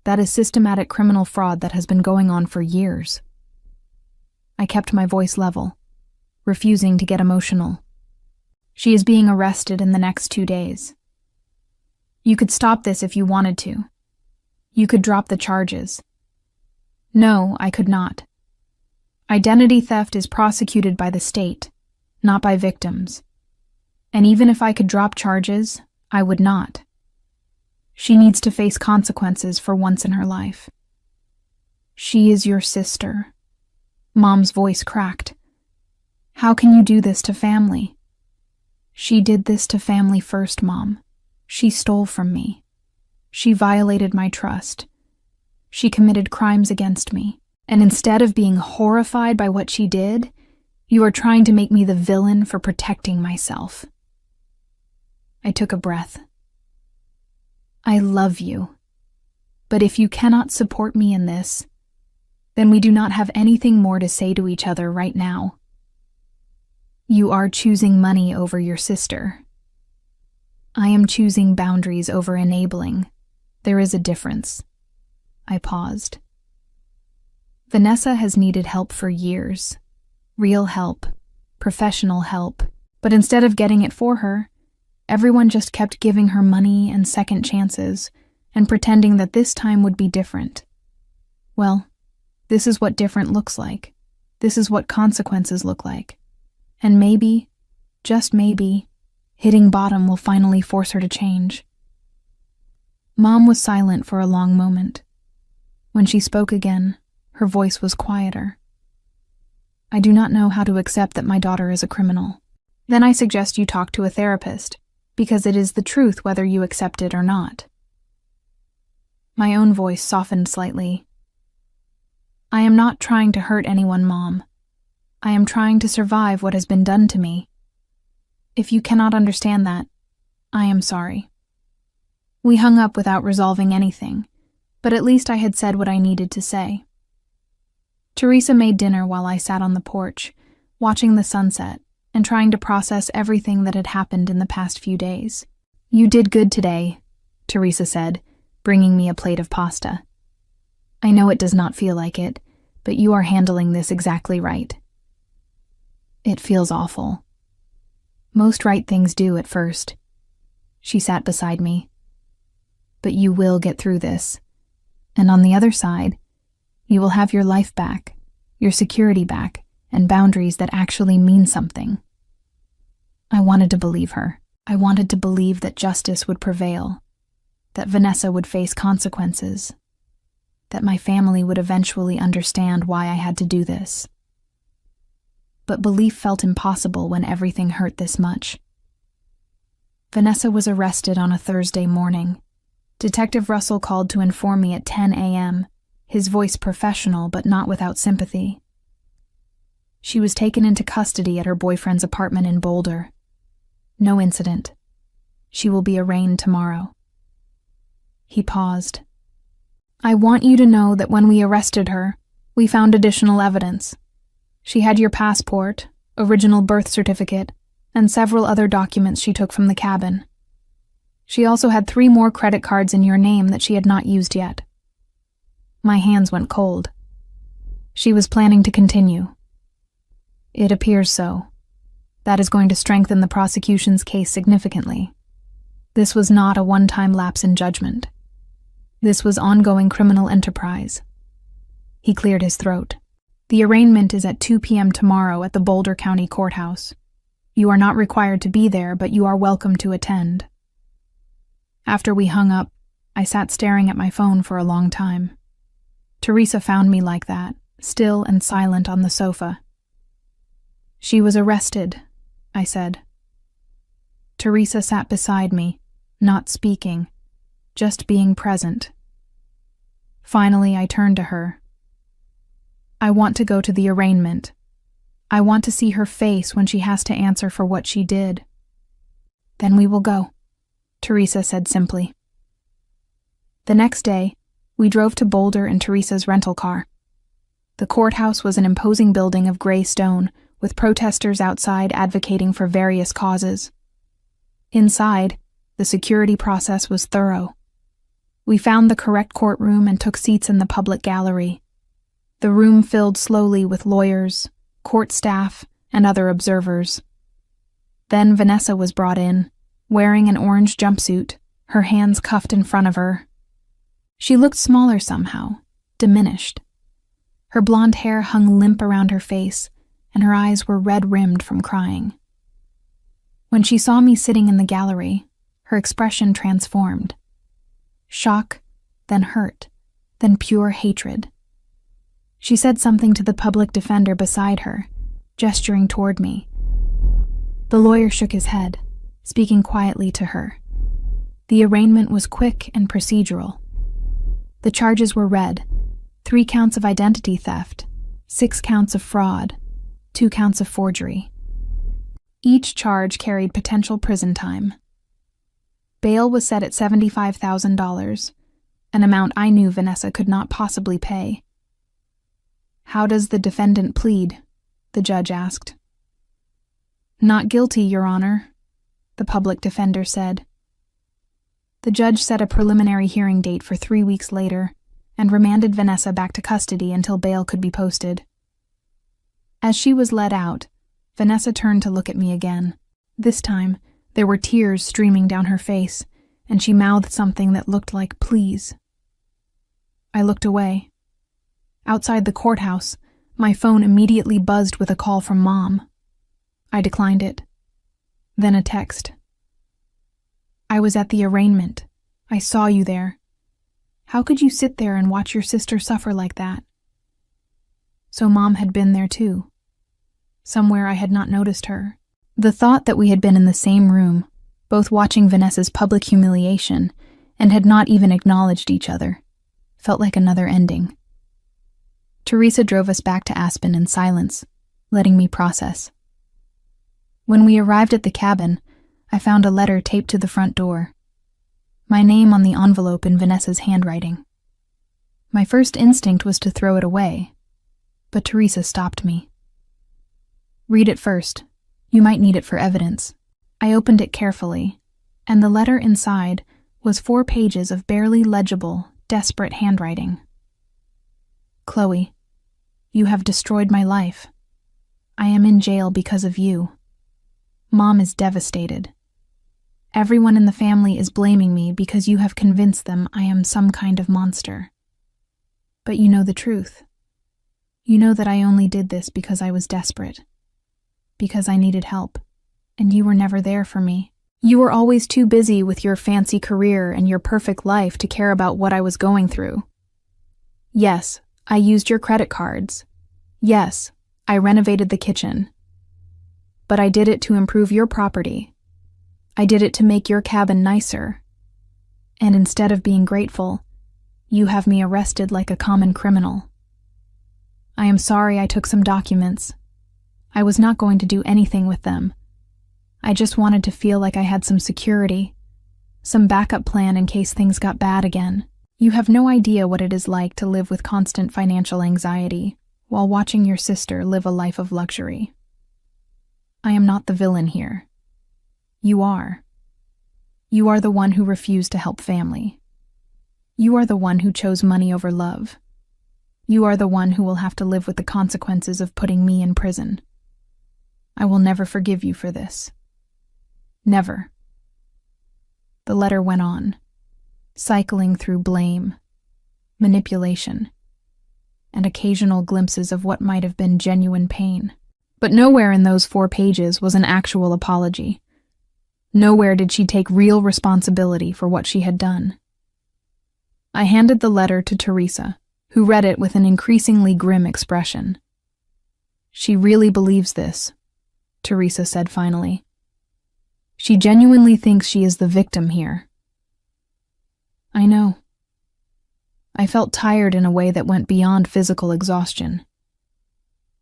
That is systematic criminal fraud that has been going on for years." I kept my voice level, refusing to get emotional. "She is being arrested in the next 2 days. You could stop this if you wanted to. You could drop the charges." No, I could not. Identity theft is prosecuted by the state, not by victims. And even if I could drop charges, I would not. She needs to face consequences for once in her life. "She is your sister." Mom's voice cracked. "How can you do this to family?" "She did this to family first, Mom. She stole from me. She violated my trust. She committed crimes against me. And instead of being horrified by what she did, you are trying to make me the villain for protecting myself." I took a breath. "I love you. But if you cannot support me in this, then we do not have anything more to say to each other right now. You are choosing money over your sister. I am choosing boundaries over enabling. There is a difference." I paused. "Vanessa has needed help for years. Real help, professional help. But instead of getting it for her, everyone just kept giving her money and second chances and pretending that this time would be different. Well, this is what different looks like. This is what consequences look like. And maybe, just maybe, hitting bottom will finally force her to change." Mom was silent for a long moment. When she spoke again, her voice was quieter. "I do not know how to accept that my daughter is a criminal. Then I suggest you talk to a therapist, because it is the truth whether you accept it or not." My own voice softened slightly. "I am not trying to hurt anyone, Mom. I am trying to survive what has been done to me. If you cannot understand that, I am sorry." We hung up without resolving anything, but at least I had said what I needed to say. Teresa made dinner while I sat on the porch, watching the sunset and trying to process everything that had happened in the past few days. "You did good today," Teresa said, bringing me a plate of pasta. "I know it does not feel like it, but you are handling this exactly right." It feels awful. Most right things do at first. She sat beside me. But you will get through this. And on the other side, you will have your life back, your security back, and boundaries that actually mean something. I wanted to believe her. I wanted to believe that justice would prevail, that Vanessa would face consequences, that my family would eventually understand why I had to do this. But belief felt impossible when everything hurt this much. Vanessa was arrested on a Thursday morning. Detective Russell called to inform me at 10 a.m., his voice professional but not without sympathy. She was taken into custody at her boyfriend's apartment in Boulder. No incident. She will be arraigned tomorrow. He paused. "I want you to know that when we arrested her, we found additional evidence. She had your passport, original birth certificate, and several other documents she took from the cabin. She also had 3 more credit cards in your name that she had not used yet." My hands went cold. She was planning to continue. "It appears so. That is going to strengthen the prosecution's case significantly. This was not a one-time lapse in judgment. This was ongoing criminal enterprise." He cleared his throat. "The arraignment is at 2 p.m. tomorrow at the Boulder County Courthouse. You are not required to be there, but you are welcome to attend." After we hung up, I sat staring at my phone for a long time. Teresa found me like that, still and silent on the sofa. "She was arrested," I said. Teresa sat beside me, not speaking, just being present. Finally, I turned to her. "I want to go to the arraignment. I want to see her face when she has to answer for what she did." "Then we will go," Teresa said simply. The next day, we drove to Boulder in Teresa's rental car. The courthouse was an imposing building of gray stone, with protesters outside advocating for various causes. Inside, the security process was thorough. We found the correct courtroom and took seats in the public gallery. The room filled slowly with lawyers, court staff, and other observers. Then Vanessa was brought in, wearing an orange jumpsuit, her hands cuffed in front of her. She looked smaller somehow, diminished. Her blonde hair hung limp around her face, and her eyes were red-rimmed from crying. When she saw me sitting in the gallery, her expression transformed. Shock, then hurt, then pure hatred. She said something to the public defender beside her, gesturing toward me. The lawyer shook his head, speaking quietly to her. The arraignment was quick and procedural. The charges were read: 3 counts of identity theft, 6 counts of fraud, 2 counts of forgery. Each charge carried potential prison time. Bail was set at $75,000, an amount I knew Vanessa could not possibly pay. "How does the defendant plead?" the judge asked. "Not guilty, Your Honor," the public defender said. The judge set a preliminary hearing date for 3 weeks later and remanded Vanessa back to custody until bail could be posted. As she was led out, Vanessa turned to look at me again. This time, there were tears streaming down her face, and she mouthed something that looked like "please." I looked away. Outside the courthouse, my phone immediately buzzed with a call from Mom. I declined it. Then a text. "I was at the arraignment. I saw you there. How could you sit there and watch your sister suffer like that?" So Mom had been there too. Somewhere I had not noticed her. The thought that we had been in the same room, both watching Vanessa's public humiliation, and had not even acknowledged each other, felt like another ending. Teresa drove us back to Aspen in silence, letting me process. When we arrived at the cabin, I found a letter taped to the front door. My name on the envelope in Vanessa's handwriting. My first instinct was to throw it away, but Teresa stopped me. Read it first. You might need it for evidence. I opened it carefully, and the letter inside was 4 pages of barely legible, desperate handwriting. Chloe, you have destroyed my life. I am in jail because of you. Mom is devastated. Everyone in the family is blaming me because you have convinced them I am some kind of monster. But you know the truth. You know that I only did this because I was desperate. Because I needed help, and you were never there for me. You were always too busy with your fancy career and your perfect life to care about what I was going through. Yes, I used your credit cards. Yes, I renovated the kitchen. But I did it to improve your property. I did it to make your cabin nicer. And instead of being grateful, you have me arrested like a common criminal. I am sorry I took some documents. I was not going to do anything with them. I just wanted to feel like I had some security, some backup plan in case things got bad again. You have no idea what it is like to live with constant financial anxiety while watching your sister live a life of luxury. I am not the villain here. You are. You are the one who refused to help family. You are the one who chose money over love. You are the one who will have to live with the consequences of putting me in prison. I will never forgive you for this. Never. The letter went on, cycling through blame, manipulation, and occasional glimpses of what might have been genuine pain. But nowhere in those 4 pages was an actual apology. Nowhere did she take real responsibility for what she had done. I handed the letter to Teresa, who read it with an increasingly grim expression. She really believes this, Teresa said finally. She genuinely thinks she is the victim here. I know. I felt tired in a way that went beyond physical exhaustion.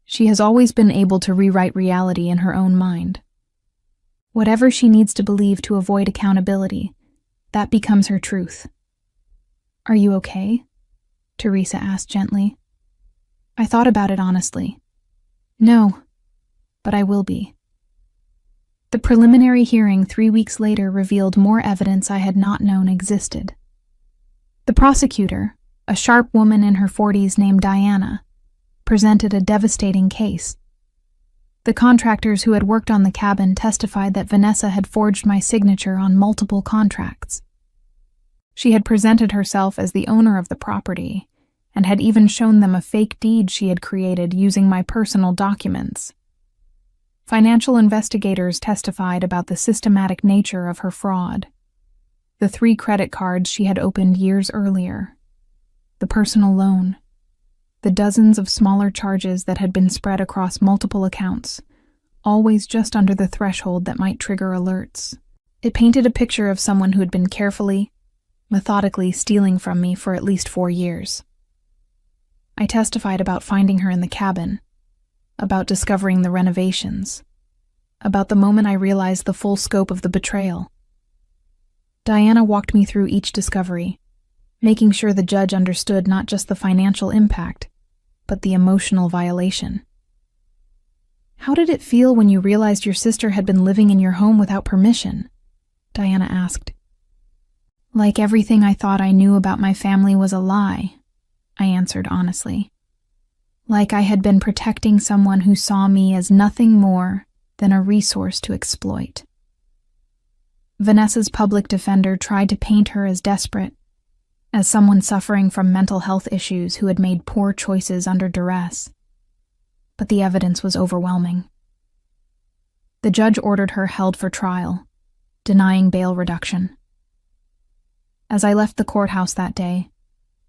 She has always been able to rewrite reality in her own mind. Whatever she needs to believe to avoid accountability, that becomes her truth. Are you okay? Teresa asked gently. I thought about it honestly. No, but I will be. The preliminary hearing 3 weeks later revealed more evidence I had not known existed. The prosecutor, a sharp woman in her 40s named Diana, presented a devastating case. The contractors who had worked on the cabin testified that Vanessa had forged my signature on multiple contracts. She had presented herself as the owner of the property and had even shown them a fake deed she had created using my personal documents. Financial investigators testified about the systematic nature of her fraud. The 3 credit cards she had opened years earlier, the personal loan, the dozens of smaller charges that had been spread across multiple accounts, always just under the threshold that might trigger alerts. It painted a picture of someone who had been carefully, methodically stealing from me for at least 4 years. I testified about finding her in the cabin, about discovering the renovations, about the moment I realized the full scope of the betrayal. Diana walked me through each discovery, making sure the judge understood not just the financial impact, but the emotional violation. How did it feel when you realized your sister had been living in your home without permission? Diana asked. Like everything I thought I knew about my family was a lie, I answered honestly. Like I had been protecting someone who saw me as nothing more than a resource to exploit. Vanessa's public defender tried to paint her as desperate, as someone suffering from mental health issues who had made poor choices under duress. But the evidence was overwhelming. The judge ordered her held for trial, denying bail reduction. As I left the courthouse that day,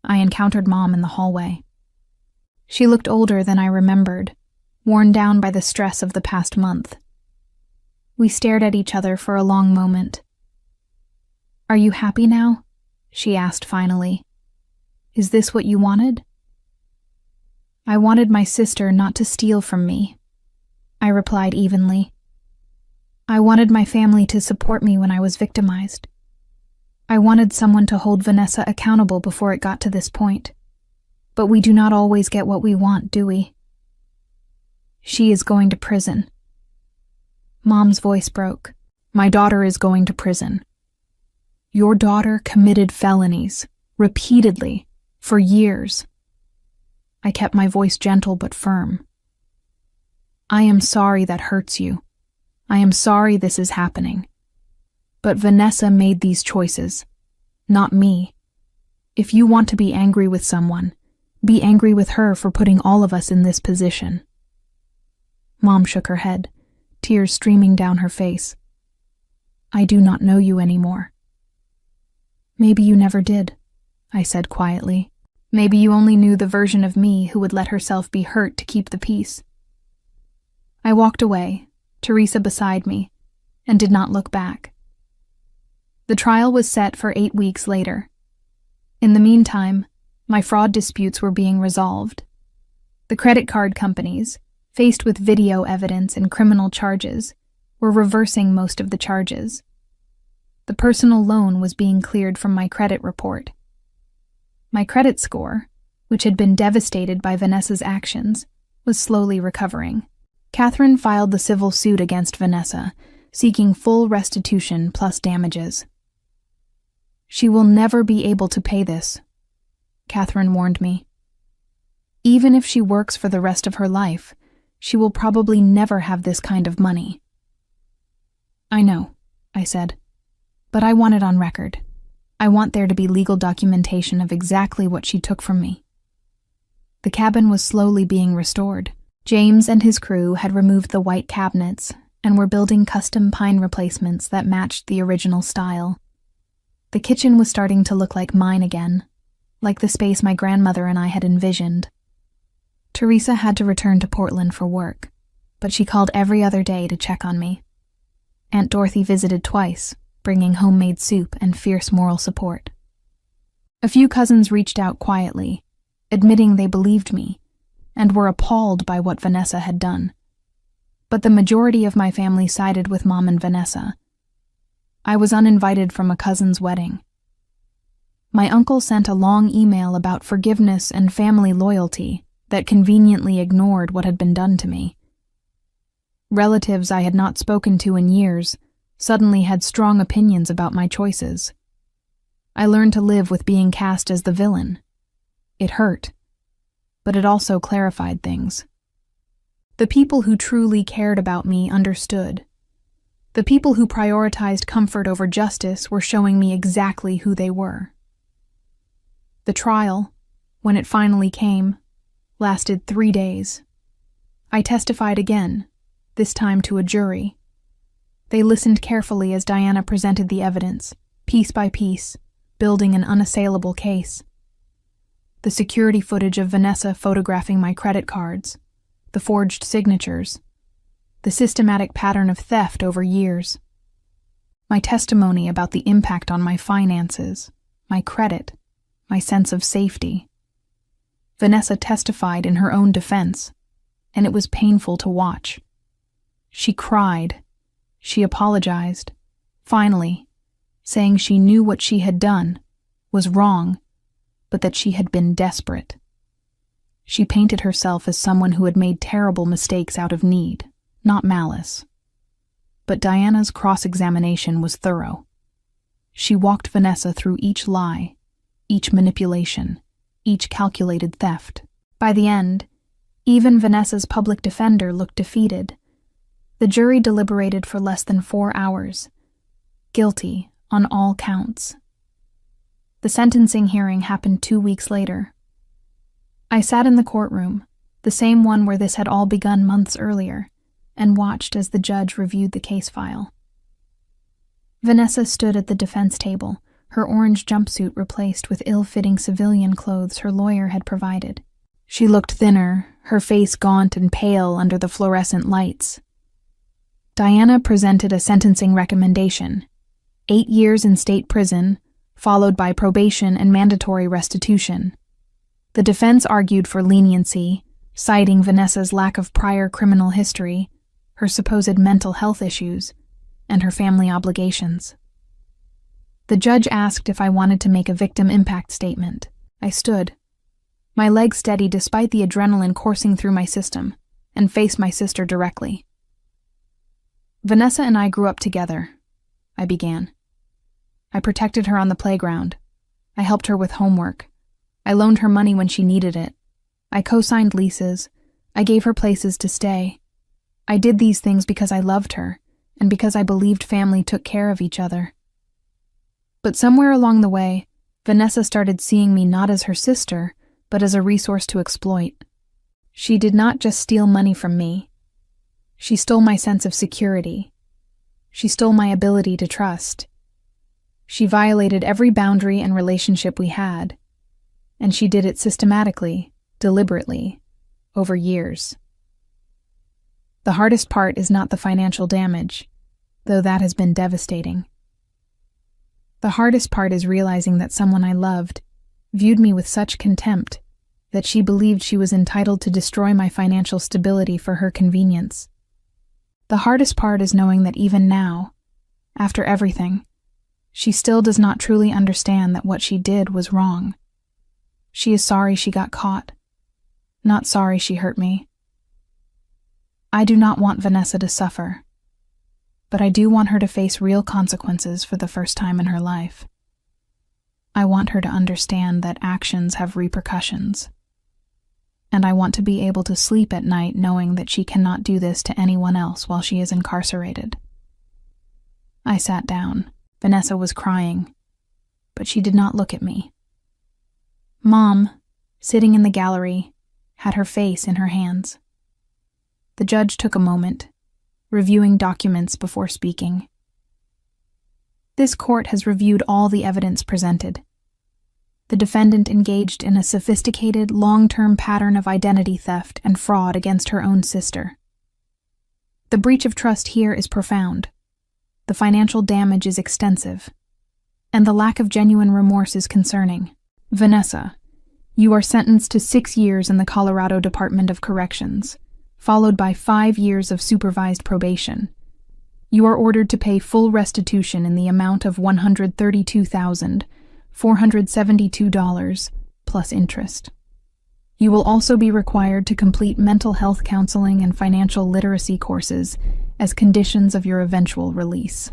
I encountered Mom in the hallway. She looked older than I remembered, worn down by the stress of the past month. We stared at each other for a long moment. Are you happy now? She asked finally. Is this what you wanted? I wanted my sister not to steal from me, I replied evenly. I wanted my family to support me when I was victimized. I wanted someone to hold Vanessa accountable before it got to this point. But we do not always get what we want, do we? She is going to prison. Mom's voice broke. My daughter is going to prison. Your daughter committed felonies, repeatedly, for years. I kept my voice gentle but firm. I am sorry that hurts you. I am sorry this is happening. But Vanessa made these choices, not me. If you want to be angry with someone, be angry with her for putting all of us in this position. Mom shook her head, tears streaming down her face. I do not know you anymore. Maybe you never did, I said quietly. Maybe you only knew the version of me who would let herself be hurt to keep the peace. I walked away, Teresa beside me, and did not look back. The trial was set for 8 weeks later. In the meantime, my fraud disputes were being resolved. The credit card companies, faced with video evidence and criminal charges, were reversing most of the charges. The personal loan was being cleared from my credit report. My credit score, which had been devastated by Vanessa's actions, was slowly recovering. Catherine filed the civil suit against Vanessa, seeking full restitution plus damages. She will never be able to pay this, Catherine warned me. Even if she works for the rest of her life, she will probably never have this kind of money. I know, I said, but I want it on record. I want there to be legal documentation of exactly what she took from me. The cabin was slowly being restored. James and his crew had removed the white cabinets and were building custom pine replacements that matched the original style. The kitchen was starting to look like mine again, like the space my grandmother and I had envisioned. Teresa had to return to Portland for work, but she called every other day to check on me. Aunt Dorothy visited twice, bringing homemade soup and fierce moral support. A few cousins reached out quietly, admitting they believed me, and were appalled by what Vanessa had done. But the majority of my family sided with Mom and Vanessa. I was uninvited from a cousin's wedding. My uncle sent a long email about forgiveness and family loyalty that conveniently ignored what had been done to me. Relatives I had not spoken to in years suddenly had strong opinions about my choices. I learned to live with being cast as the villain. It hurt, but it also clarified things. The people who truly cared about me understood. The people who prioritized comfort over justice were showing me exactly who they were. The trial, when it finally came, lasted 3 days. I testified again, this time to a jury. They listened carefully as Diana presented the evidence, piece by piece, building an unassailable case. The security footage of Vanessa photographing my credit cards, the forged signatures, the systematic pattern of theft over years. My testimony about the impact on my finances, my credit, my sense of safety. Vanessa testified in her own defense, and it was painful to watch. She cried. She apologized, finally, saying she knew what she had done was wrong, but that she had been desperate. She painted herself as someone who had made terrible mistakes out of need, not malice. But Diana's cross-examination was thorough. She walked Vanessa through each lie, each manipulation, each calculated theft. By the end, even Vanessa's public defender looked defeated. The jury deliberated for less than 4 hours. Guilty on all counts. The sentencing hearing happened 2 weeks later. I sat in the courtroom, the same one where this had all begun months earlier, and watched as the judge reviewed the case file. Vanessa stood at the defense table, her orange jumpsuit replaced with ill-fitting civilian clothes her lawyer had provided. She looked thinner, her face gaunt and pale under the fluorescent lights. Diana presented a sentencing recommendation: 8 years in state prison, followed by probation and mandatory restitution. The defense argued for leniency, citing Vanessa's lack of prior criminal history, her supposed mental health issues, and her family obligations. The judge asked if I wanted to make a victim impact statement. I stood, my legs steady despite the adrenaline coursing through my system, and face my sister directly. "Vanessa and I grew up together," I began. "I protected her on the playground. I helped her with homework. I loaned her money when she needed it. I co-signed leases. I gave her places to stay. I did these things because I loved her, and because I believed family took care of each other. But somewhere along the way, Vanessa started seeing me not as her sister, but as a resource to exploit. She did not just steal money from me. She stole my sense of security. She stole my ability to trust. She violated every boundary and relationship we had, and she did it systematically, deliberately, over years. The hardest part is not the financial damage, though that has been devastating. The hardest part is realizing that someone I loved viewed me with such contempt that she believed she was entitled to destroy my financial stability for her convenience. The hardest part is knowing that even now, after everything, she still does not truly understand that what she did was wrong. She is sorry she got caught, not sorry she hurt me. I do not want Vanessa to suffer, but I do want her to face real consequences for the first time in her life. I want her to understand that actions have repercussions, and I want to be able to sleep at night knowing that she cannot do this to anyone else while she is incarcerated. I sat down. Vanessa was crying, but she did not look at me. Mom, sitting in the gallery, had her face in her hands. The judge took a moment, reviewing documents before speaking. This court has reviewed all the evidence presented. The defendant engaged in a sophisticated, long-term pattern of identity theft and fraud against her own sister. The breach of trust here is profound. The financial damage is extensive, and the lack of genuine remorse is concerning. Vanessa, you are sentenced to 6 years in the Colorado Department of Corrections, followed by 5 years of supervised probation. You are ordered to pay full restitution in the amount of $132,472 plus interest. You will also be required to complete mental health counseling and financial literacy courses as conditions of your eventual release.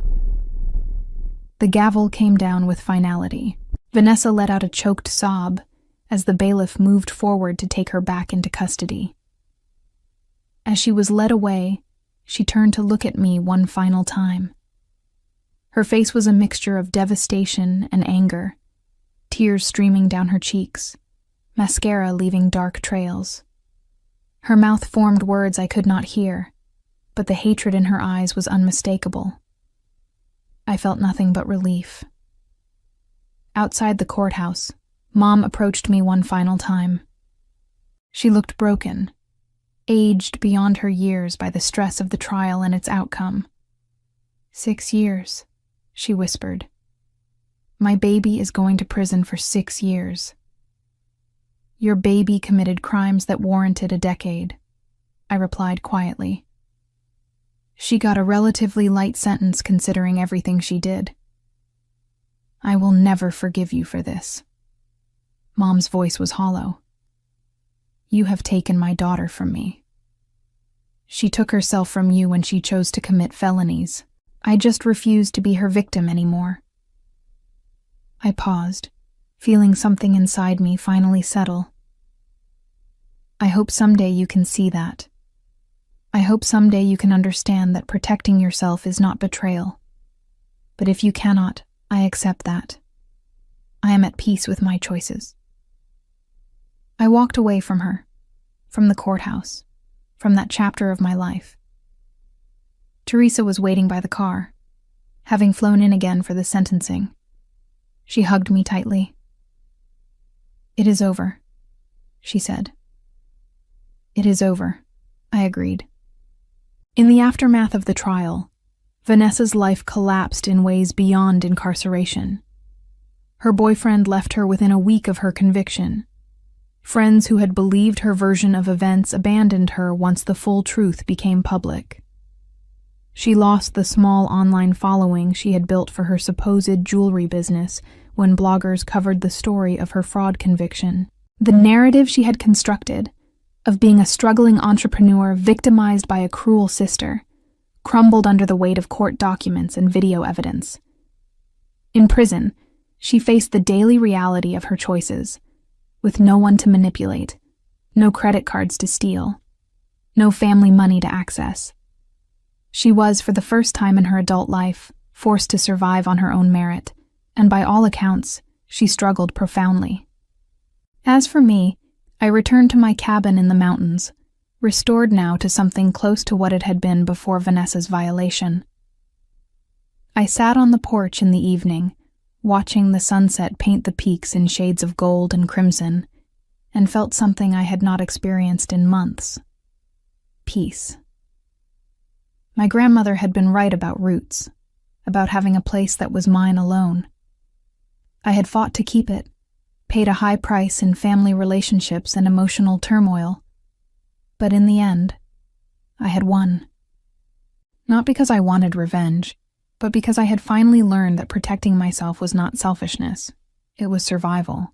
The gavel came down with finality. Vanessa let out a choked sob as the bailiff moved forward to take her back into custody. As she was led away, she turned to look at me one final time. Her face was a mixture of devastation and anger, tears streaming down her cheeks, mascara leaving dark trails. Her mouth formed words I could not hear, but the hatred in her eyes was unmistakable. I felt nothing but relief. Outside the courthouse, Mom approached me one final time. She looked broken, aged beyond her years by the stress of the trial and its outcome. 6 years, she whispered. My baby is going to prison for 6 years. Your baby committed crimes that warranted a decade, I replied quietly. She got a relatively light sentence considering everything she did. I will never forgive you for this. Mom's voice was hollow. You have taken my daughter from me. She took herself from you when she chose to commit felonies. I just refused to be her victim anymore. I paused, feeling something inside me finally settle. I hope someday you can see that. I hope someday you can understand that protecting yourself is not betrayal. But if you cannot, I accept that. I am at peace with my choices. I walked away from her, from the courthouse, from that chapter of my life. Teresa was waiting by the car, having flown in again for the sentencing. She hugged me tightly. It is over, she said. It is over, I agreed. In the aftermath of the trial, Vanessa's life collapsed in ways beyond incarceration. Her boyfriend left her within a week of her conviction. Friends who had believed her version of events abandoned her once the full truth became public. She lost the small online following she had built for her supposed jewelry business when bloggers covered the story of her fraud conviction. The narrative she had constructed, of being a struggling entrepreneur victimized by a cruel sister, crumbled under the weight of court documents and video evidence. In prison, she faced the daily reality of her choices, with no one to manipulate, no credit cards to steal, no family money to access. She was, for the first time in her adult life, forced to survive on her own merit, and by all accounts, she struggled profoundly. As for me, I returned to my cabin in the mountains, restored now to something close to what it had been before Vanessa's violation. I sat on the porch in the evening, watching the sunset paint the peaks in shades of gold and crimson, and felt something I had not experienced in months: peace. My grandmother had been right about roots, about having a place that was mine alone. I had fought to keep it, paid a high price in family relationships and emotional turmoil, but in the end, I had won. Not because I wanted revenge, but because I had finally learned that protecting myself was not selfishness, it was survival.